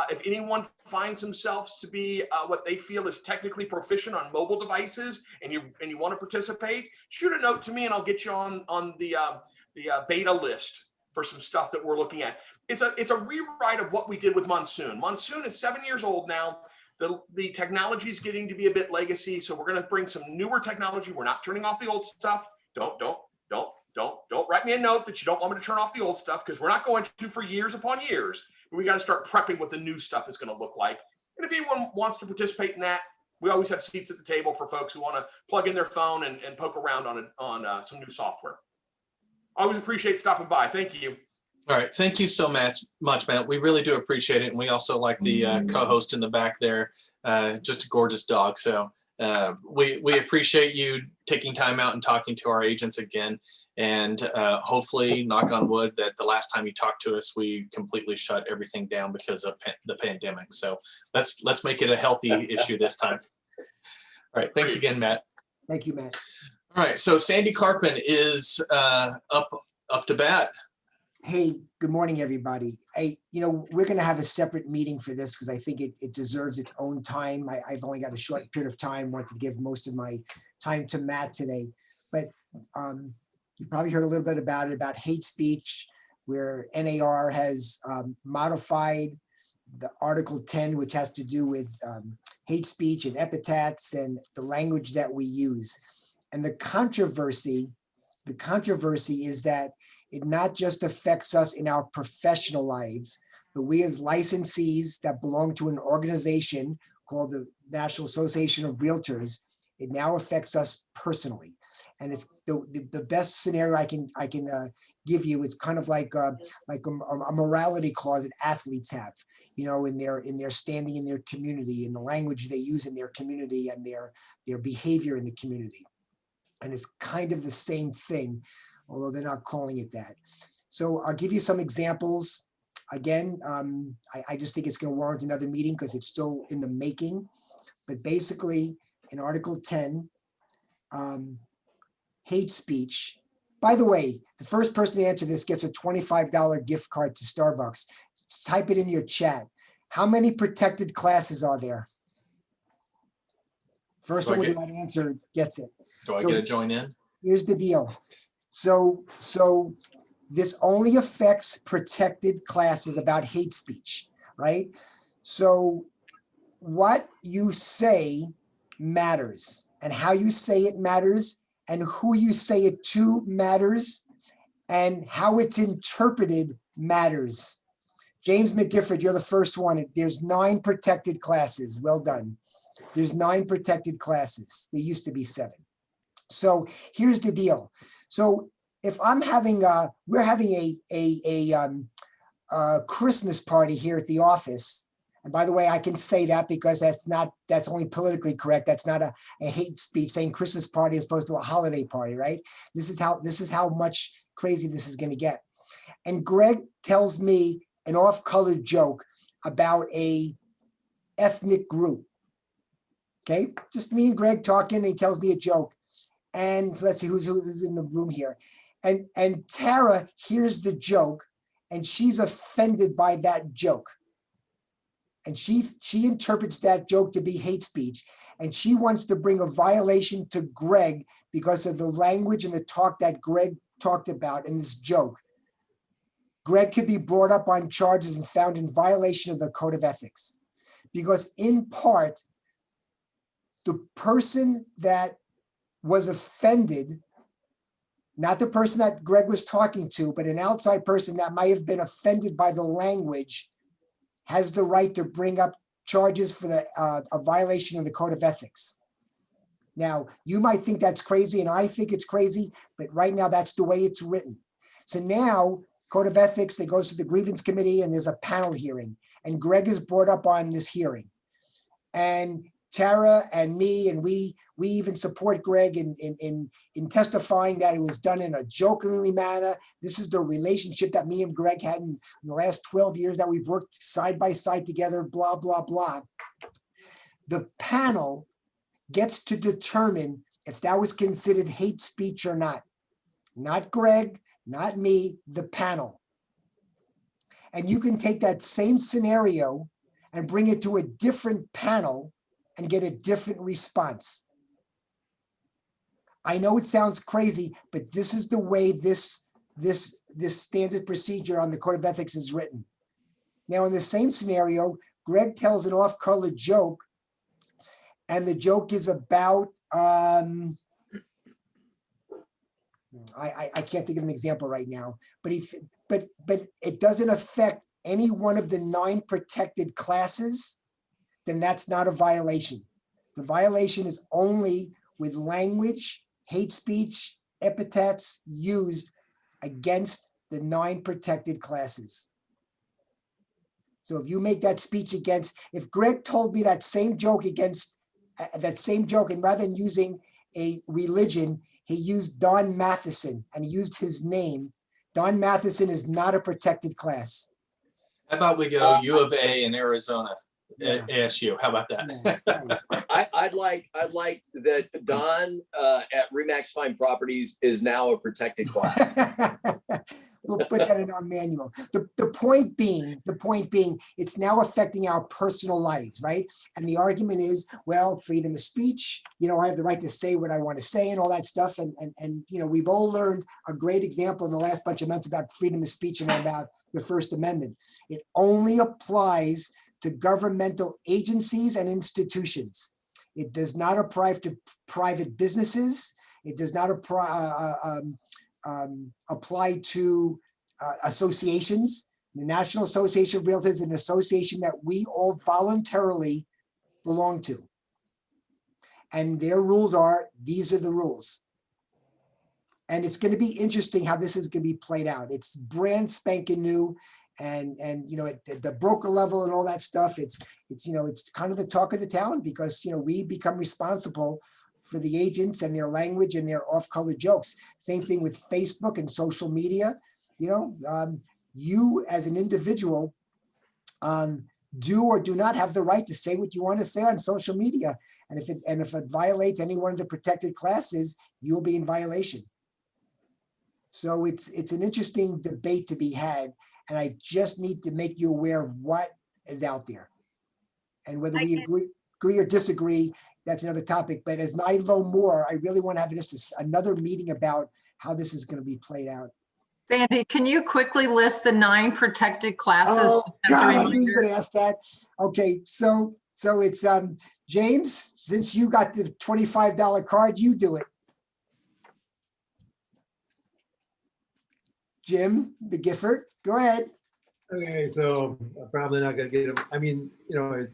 If anyone finds themselves to be what they feel is technically proficient on mobile devices and you want to participate, shoot a note to me and I'll get you on the beta list for some stuff that we're looking at. It's a rewrite of what we did with Monsoon. Monsoon is 7 years old now. The technology is getting to be a bit legacy, so we're going to bring some newer technology. We're not turning off the old stuff. Don't write me a note that you don't want me to turn off the old stuff, because we're not going to for years upon years. But we got to start prepping what the new stuff is going to look like. And if anyone wants to participate in that, we always have seats at the table for folks who want to plug in their phone and poke around on some new software. I always appreciate stopping by. Thank you. All right, thank you so much, Matt. We really do appreciate it, and we also like the co-host in the back there, just a gorgeous dog. So we appreciate you taking time out and talking to our agents again, and hopefully, knock on wood, that the last time you talked to us, we completely shut everything down because of the pandemic. So let's make it a healthy issue this time. All right, thanks again, Matt. Thank you, Matt. All right, so Sandy Carpin is up to bat. Hey, good morning, everybody. We're going to have a separate meeting for this because I think it deserves its own time. I've only got a short period of time, want to give most of my time to Matt today. But you probably heard a little bit about hate speech, where NAR has modified the Article 10, which has to do with hate speech and epithets and the language that we use. And the controversy is that it not just affects us in our professional lives, but we as licensees that belong to an organization called the National Association of Realtors, it now affects us personally. And it's the best scenario I can give you. It's kind of like a morality clause that athletes have, in their standing in their community, in the language they use in their community, and their behavior in the community. And it's kind of the same thing, although they're not calling it that. So I'll give you some examples. Again, I just think it's going to warrant another meeting because it's still in the making. But basically, in Article 10, hate speech. By the way, the first person to answer this gets a $25 gift card to Starbucks. Just type it in your chat. How many protected classes are there? First one with the right answer gets it. Do I So get to join in? here's the deal. So this only affects protected classes about hate speech, right? So what you say matters, and how you say it matters, and who you say it to matters, and how it's interpreted matters. James McGifford, you're the first one. There's 9 protected classes. Well done. There's 9 protected classes. There used to be 7. So here's the deal. So if I'm having we're having a Christmas party here at the office. And by the way, I can say that because that's only politically correct. That's not a hate speech saying Christmas party as opposed to a holiday party, right? This is how much crazy this is going to get. And Greg tells me an off-color joke about a ethnic group. Okay, just me and Greg talking, and he tells me a joke. And let's see who's in the room here. And Tara hears the joke, and she's offended by that joke. And she interprets that joke to be hate speech. And she wants to bring a violation to Greg because of the language and the talk that Greg talked about in this joke. Greg could be brought up on charges and found in violation of the code of ethics. Because in part, the person that was offended, not the person that Greg was talking to, but an outside person that might have been offended by the language, has the right to bring up charges for a violation of the code of ethics. Now, you might think that's crazy, and I think it's crazy, but right now that's the way it's written. So now, code of ethics, that goes to the grievance committee, and there's a panel hearing, and Greg is brought up on this hearing. And Tara and me, and we even support Greg in testifying that it was done in a jokingly manner. This is the relationship that me and Greg had in the last 12 years that we've worked side by side together, blah, blah, blah. The panel gets to determine if that was considered hate speech or not. Not Greg, not me, the panel. And you can take that same scenario and bring it to a different panel and get a different response. I know it sounds crazy, but this is the way this standard procedure on the Code of Ethics is written. Now, in the same scenario, Greg tells an off-color joke, and the joke is about, I can't think of an example right now, but it doesn't affect any one of the 9 protected classes, then that's not a violation. The violation is only with language, hate speech, epithets used against the 9 protected classes. So if you make that speech against, if Greg told me that same joke against, and rather than using a religion, he used Don Matheson and he used his name, Don Matheson is not a protected class. How about we go U of A in Arizona? Yeah. ASU. How about that? Yeah, I'd like that Don at Remax Fine Properties is now a protected class. We'll put that in our manual. The point being, it's now affecting our personal lives, right? And the argument is, well, freedom of speech, I have the right to say what I want to say and all that stuff. And we've all learned a great example in the last bunch of months about freedom of speech and about the First Amendment. It only applies to governmental agencies and institutions. It does not apply to private businesses. It does not apply to associations. The National Association of Realtors is an association that we all voluntarily belong to. And their rules are, these are the rules. And it's going to be interesting how this is going to be played out. It's brand spanking new. And at the broker level and all that stuff, it's kind of the talk of the town because we become responsible for the agents and their language and their off-color jokes. Same thing with Facebook and social media. You as an individual, do or do not have the right to say what you want to say on social media. And if it violates any one of the protected classes, you'll be in violation. So it's an interesting debate to be had. And I just need to make you aware of what is out there. And whether we agree or disagree, that's another topic. But as I know more, I really want to have just another meeting about how this is going to be played out. Sandy, can you quickly list the 9 protected classes? Oh, God, I knew you were going to ask that. Okay, so it's James, since you got the $25 card, you do it. Jim McGifford, go ahead. Okay, so I'm probably not gonna get them. I mean, you know,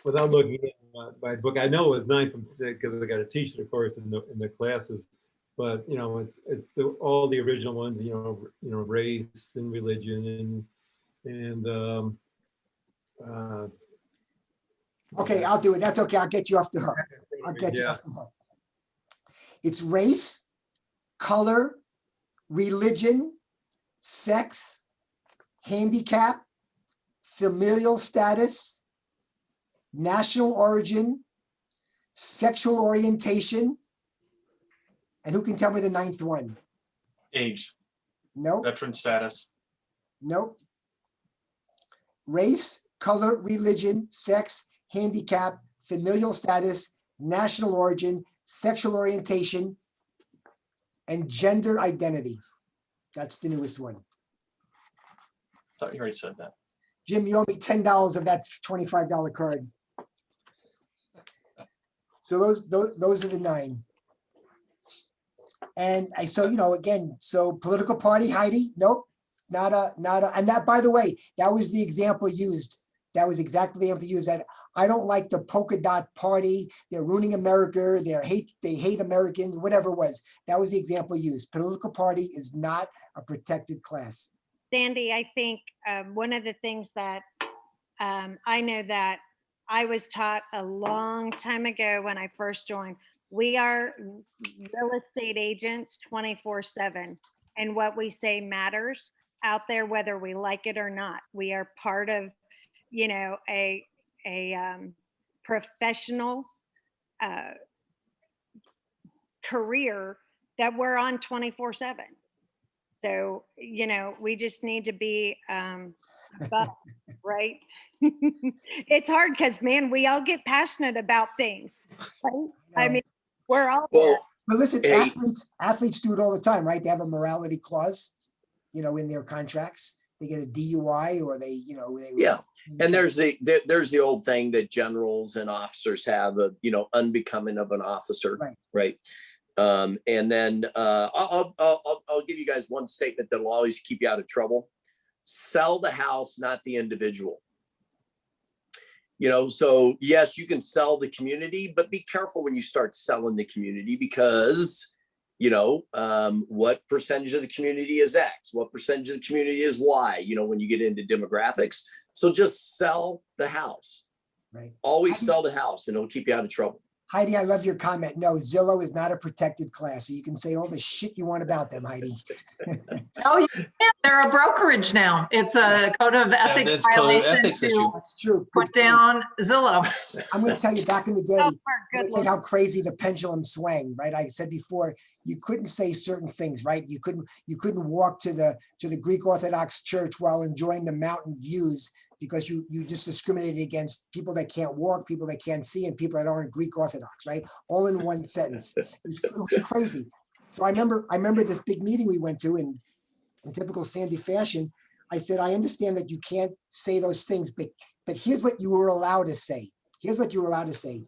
without looking at my book, I know it was 9 from because I got to teach it, of course, in the classes. But you know, it's all the original ones. You know, race and religion and Okay, I'll do it. That's okay. I'll get you off the hook. I'll get you off the hook. It's race, color, religion, sex, handicap, familial status, national origin, sexual orientation, and who can tell me the 9th one? Age, Nope, veteran status. nope. Race, color, religion, sex, handicap, familial status, national origin, sexual orientation, and gender identity. That's the newest one. Thought you already said that. Jim, you owe me $10 of that $25 card. So those are the 9. And so, you know, again, so political party, Heidi, nope, not a, and that, by the way, that was the example used. That was exactly the example used. That I don't like the polka dot party. They're ruining America. They hate Americans, whatever it was. That was the example used. Political party is not a protected class. Sandy, I think one of the things that I know that I was taught a long time ago when I first joined, we are real estate agents 24/7. And what we say matters out there, whether we like it or not. We are part of, you know, a professional career that we're on 24/7. So, you know, we just need to be, right? It's hard because, man, we all get passionate about things. Right? I mean, we're all there. But listen, Hey. athletes do it all the time, right? They have a morality clause, you know, in their contracts. They get a DUI or they, you know, Yeah. And there's the old thing that generals and officers have of, you know, unbecoming of an officer, right? And then I'll give you guys one statement that'll always keep you out of trouble. Sell the house, not the individual. You know, so yes, you can sell the community, but be careful when you start selling the community because, you know, what percentage of the community is X? What percentage of the community is Y? You know, when you get into demographics. So just sell the house. Right. Always sell the house and it'll keep you out of trouble. Heidi, I love your comment. No, Zillow is not a protected class. So you can say all the shit you want about them, Heidi. Oh, you can. They're a brokerage now. It's a code of ethics that's code of violation ethics issue. to That's true. put down Zillow. I'm going to tell you, back in the day, Oh, I'm for going to tell goodness. you how crazy the pendulum swang, right? I said before, you couldn't say certain things, right? You couldn't walk to the Greek Orthodox Church while enjoying the mountain views because you just discriminated against people that can't walk, people that can't see, and people that aren't Greek Orthodox, right? All in one sentence. It was crazy. So I remember this big meeting we went to in typical Sandy fashion. I said, I understand that you can't say those things, but here's what you were allowed to say. Here's what you were allowed to say.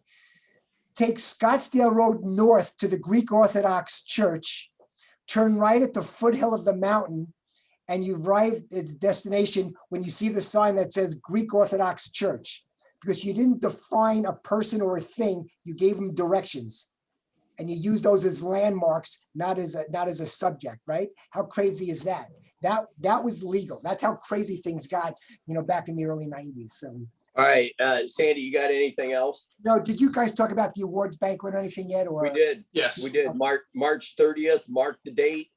Take Scottsdale Road north to the Greek Orthodox Church, turn right at the foothill of the mountain, and you've arrived at the destination when you see the sign that says Greek Orthodox Church, because you didn't define a person or a thing, you gave them directions. And you use those as landmarks, not as a subject, right? How crazy is that? That was legal. That's how crazy things got, you know, back in the early 90s. So. All right, Sandy, you got anything else? No, did you guys talk about the awards banquet or anything yet? Or We did. Yes. We did. March 30th, mark the date.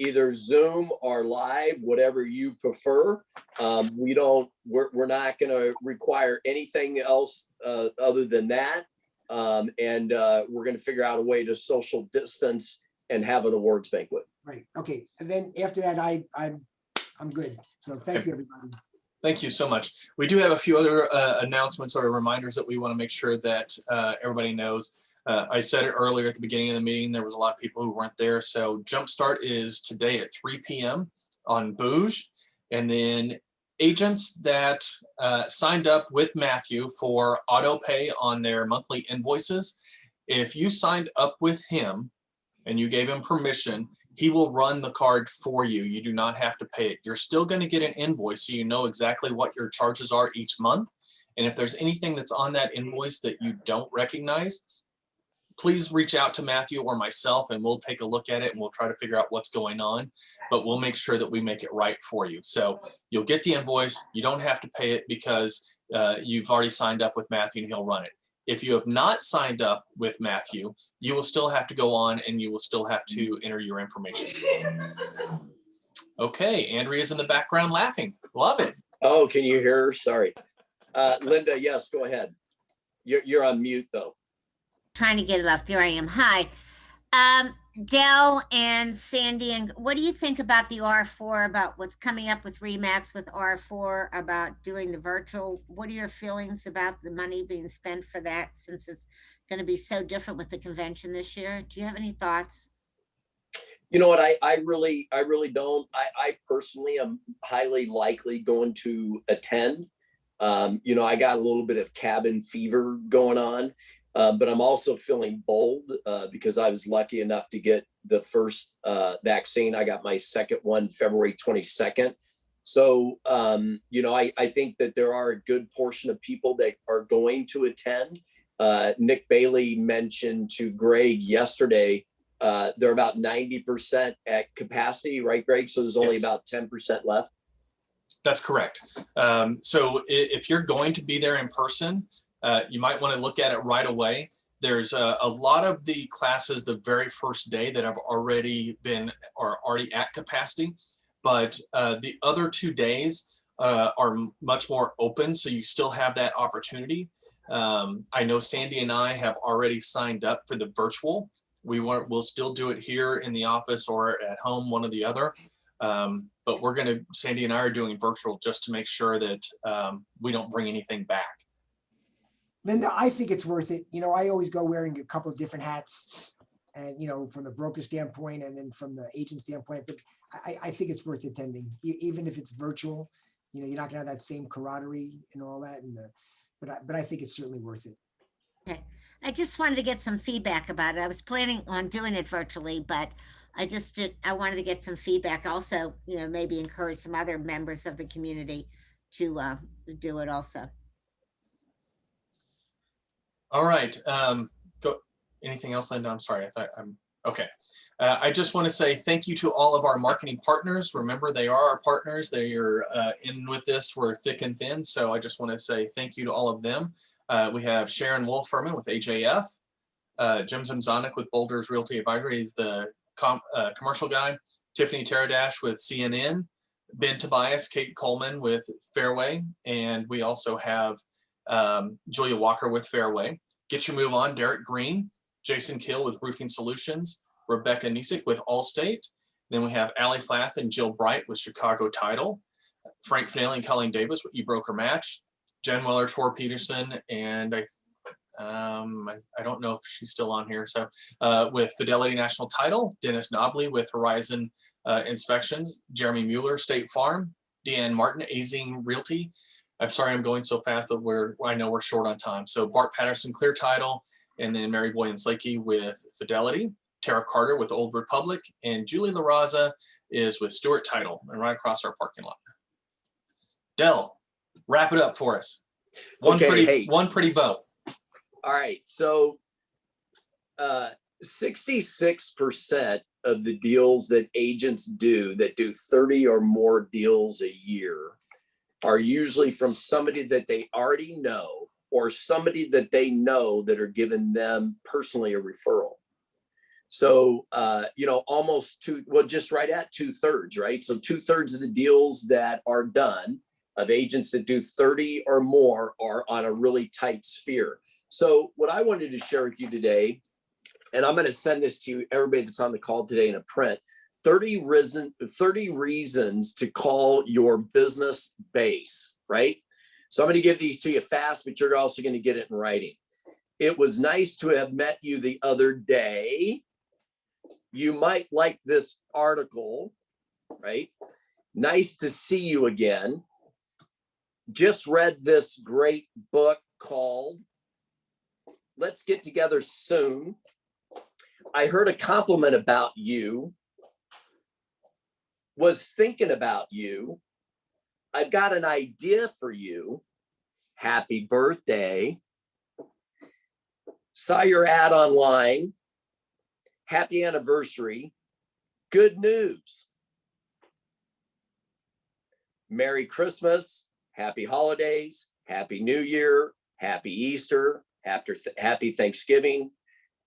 either Zoom or live, whatever you prefer. We're not going to require anything else other than that. We're going to figure out a way to social distance and have an awards banquet. Right. Okay. And then after that, I'm good. So thank you, everybody. Thank you so much. We do have a few other announcements or reminders that we want to make sure that everybody knows. I said it earlier at the beginning of the meeting, there was a lot of people who weren't there. So Jumpstart is today at 3 p.m. on Bouge. And then agents that signed up with Matthew for auto pay on their monthly invoices, if you signed up with him and you gave him permission, he will run the card for you. You do not have to pay it. You're still going to get an invoice so you know exactly what your charges are each month. And if there's anything that's on that invoice that you don't recognize, please reach out to Matthew or myself and we'll take a look at it and we'll try to figure out what's going on, but we'll make sure that we make it right for you. So you'll get the invoice. You don't have to pay it because you've already signed up with Matthew and he'll run it. If you have not signed up with Matthew, you will still have to go on and you will still have to enter your information. Okay, Andrea's in the background laughing. Love it. Oh, can you hear her? Sorry. Linda, yes, go ahead. You're on mute though. Trying to get it off. There I am. Hi. Dell and Sandy, and what do you think about the R4, about what's coming up with REMAX with R4, about doing the virtual? What are your feelings about the money being spent for that, since it's going to be so different with the convention this year? Do you have any thoughts? You know what, I really don't. I personally am highly likely going to attend. You know, I got a little bit of cabin fever going on. But I'm also feeling bold because I was lucky enough to get the first vaccine. I got my second one February 22nd. So, you know, I think that there are a good portion of people that are going to attend. Nick Bailey mentioned to Greg yesterday, they're about 90% at capacity, right, Greg? So there's only about 10% left. That's correct. So if you're going to be there in person, you might want to look at it right away. There's a lot of the classes the very first day that have already at capacity, but the other 2 days are much more open, so you still have that opportunity. I know Sandy and I have already signed up for the virtual. We'll still do it here in the office or at home, one or the other. But Sandy and I are doing virtual just to make sure that we don't bring anything back. Linda, I think it's worth it. You know, I always go wearing a couple of different hats, and, you know, from the broker standpoint and then from the agent standpoint, but I think it's worth attending, even if it's virtual. You know, you're not gonna have that same camaraderie and all that, but I think it's certainly worth it. Okay, I just wanted to get some feedback about it. I was planning on doing it virtually, but I wanted to get some feedback. Also, you know, maybe encourage some other members of the community to do it also. All right. Go. Anything else, Linda? I'm sorry. Okay. I just want to say thank you to all of our marketing partners. Remember, they are our partners. They are in with this. We're thick and thin. So I just want to say thank you to all of them. We have Sharon Wolferman with AJF, Jim Zimzonic with Boulders Realty Advisory. He's the commercial guy. Tiffany Teradash with CNN, Ben Tobias, Kate Coleman with Fairway, and we also have Julia Walker with Fairway. Get Your Move On, Derek Green, Jason Kill with Roofing Solutions, Rebecca Niesick with Allstate. Then we have Allie Flath and Jill Bright with Chicago Title, Frank Finelli and Colleen Davis with eBroker Match, Jen Weller, Tor Peterson, and I don't know if she's still on here. So with Fidelity National Title, Dennis Nobley with Horizon Inspections, Jeremy Mueller, State Farm, Deanne Martin, Azing Realty. I'm sorry I'm going so fast, but I know we're short on time. So Bart Patterson, Clear Title, and then Mary Boy and Slakey with Fidelity, Tara Carter with Old Republic, and Julie LaRaza is with Stewart Title, and right across our parking lot. Dell, wrap it up for us. One pretty bow. All right, so 66% of the deals that agents do that do 30 or more deals a year are usually from somebody that they already know or somebody that they know that are giving them personally a referral. So, almost just right at 2/3, right? So 2/3 of the deals that are done of agents that do 30 or more are on a really tight sphere. So what I wanted to share with you today, and I'm going to send this to everybody that's on the call today in a print, 30 reasons to call your business base, right? So I'm going to give these to you fast, but you're also going to get it in writing. It was nice to have met you the other day. You might like this article, right? Nice to see you again. Just read this great book called Let's Get Together Soon. I heard a compliment about you. Was thinking about you. I've got an idea for you. Happy birthday. Saw your ad online. Happy anniversary. Good news. Merry Christmas. Happy holidays. Happy New Year. Happy Easter. Happy Thanksgiving.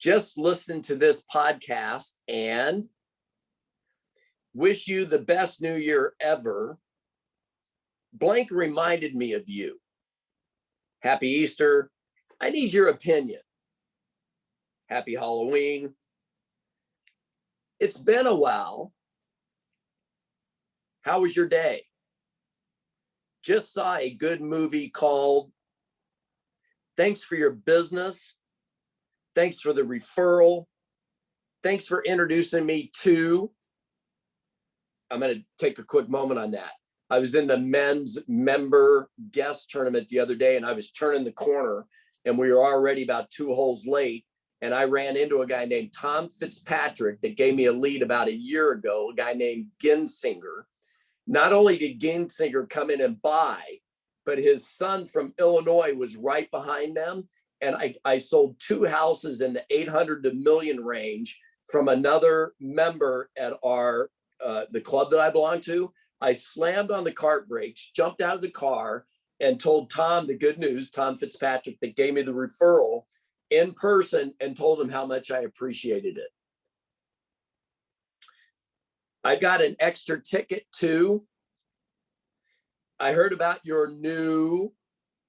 Just listen to this podcast and wish you the best New Year ever. Blank reminded me of you. Happy Easter. I need your opinion. Happy Halloween. It's been a while. How was your day? Just saw a good movie called Thanks for Your Business. Thanks for the referral. Thanks for introducing me to. I'm going to take a quick moment on that. I was in the men's member guest tournament the other day, and I was turning the corner, and we were already about 2 holes late. And I ran into a guy named Tom Fitzpatrick that gave me a lead about a year ago, a guy named Ginsinger. Not only did Ginsinger come in and buy, but his son from Illinois was right behind them. And I sold 2 houses in the 800 to million range from another member at our the club that I belong to. I slammed on the cart brakes, jumped out of the car, and told Tom the good news, Tom Fitzpatrick, that gave me the referral in person, and told him how much I appreciated it. I got an extra ticket too. I heard about your new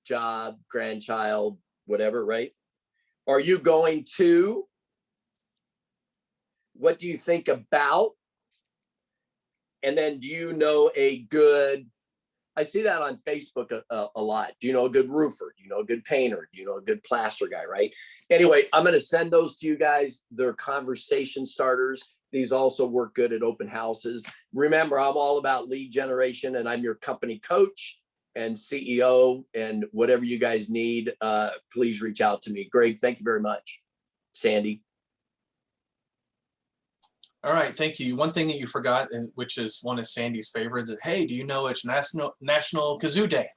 job, grandchild, whatever, right? Are you going to? What do you think about? And then do you know a good, I see that on Facebook a lot. Do you know a good roofer? Do you know a good painter? Do you know a good plaster guy, right? Anyway, I'm going to send those to you guys. They're conversation starters. These also work good at open houses. Remember, I'm all about lead generation, and I'm your company coach and CEO, and whatever you guys need, please reach out to me. Greg, thank you very much. Sandy. All right, thank you. One thing that you forgot, which is one of Sandy's favorites, is, hey, do you know it's National Kazoo Day?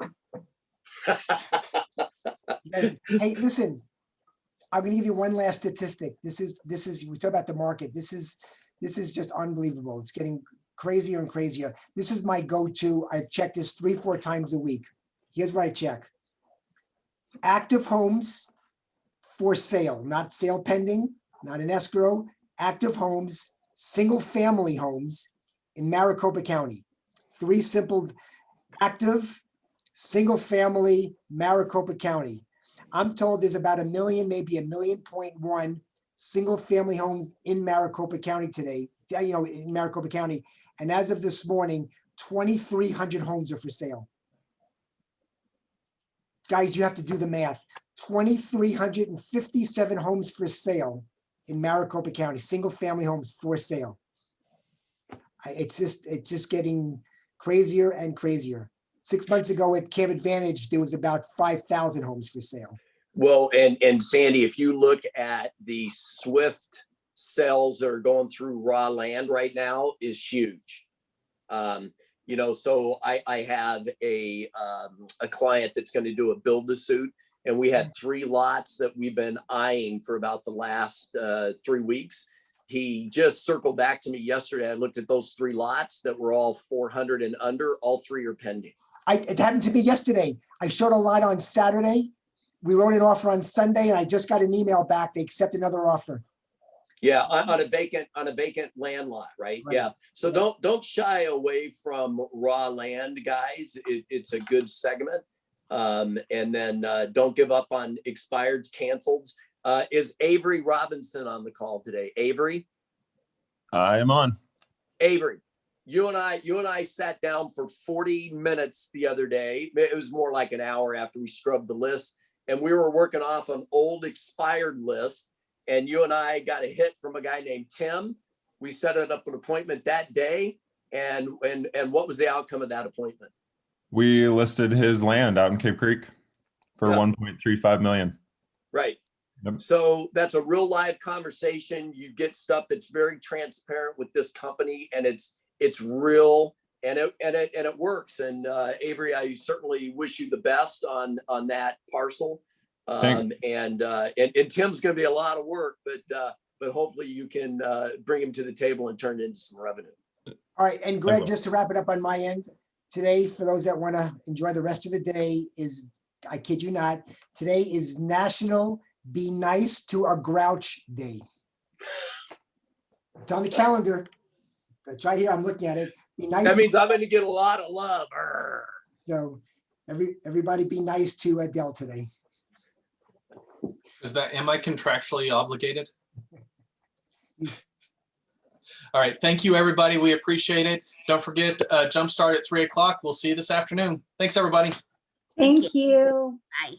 Hey, listen, I'm going to give you one last statistic. This is we talk about the market. This is just unbelievable. It's getting crazier and crazier. This is my go-to. I check this 3-4 times a week. Here's what I check. Active homes for sale, not sale pending, not in escrow, active homes, single family homes in Maricopa County. 3 simple: active, single family, Maricopa County. I'm told there's about 1 million, maybe 1.1 million single family homes in Maricopa County today, in Maricopa County. And as of this morning, 2,300 homes are for sale. Guys, you have to do the math. 2,357 homes for sale in Maricopa County, single family homes for sale. It's just getting crazier and crazier. 6 months ago at Camp Advantage, there was about 5,000 homes for sale. Well, and Sandy, if you look at the swift sales that are going through raw land right now, is huge. So I have a client that's going to do a build-to-suit, and we had 3 lots that we've been eyeing for about the last 3 weeks. He just circled back to me yesterday. I looked at those 3 lots that were all 400 and under. All 3 are pending. It happened to me yesterday. I showed a lot on Saturday. We wrote an offer on Sunday, and I just got an email back. They accept another offer. Yeah, on a vacant land lot, right? Right. Yeah. So don't shy away from raw land, guys. It's a good segment. And then don't give up on expireds, canceleds. Is Avery Robinson on the call today? Avery? I am on. Avery, you and I sat down for 40 minutes the other day. It was more like an hour after we scrubbed the list, and we were working off an old expired list. And you and I got a hit from a guy named Tim. We set it up an appointment that day. And what was the outcome of that appointment? We listed his land out in Cave Creek for Yeah. 1.35 million. Right. Yep. So that's a real live conversation. You get stuff that's very transparent with this company, and it's real, and it works. And Avery, I certainly wish you the best on that parcel. And Tim's going to be a lot of work, but hopefully you can bring him to the table and turn it into some revenue. All right, and Greg, just to wrap it up on my end, today, for those that want to enjoy the rest of the day, is, I kid you not, today is National Be Nice to a Grouch Day. It's on the calendar. It's right here. I'm looking at it. Be nice. That means I'm going to get a lot of love. So everybody be nice to Adele today. Am I contractually obligated? All right. Thank you, everybody. We appreciate it. Don't forget, Jumpstart at 3 o'clock. We'll see you this afternoon. Thanks, everybody. Thank you. Bye.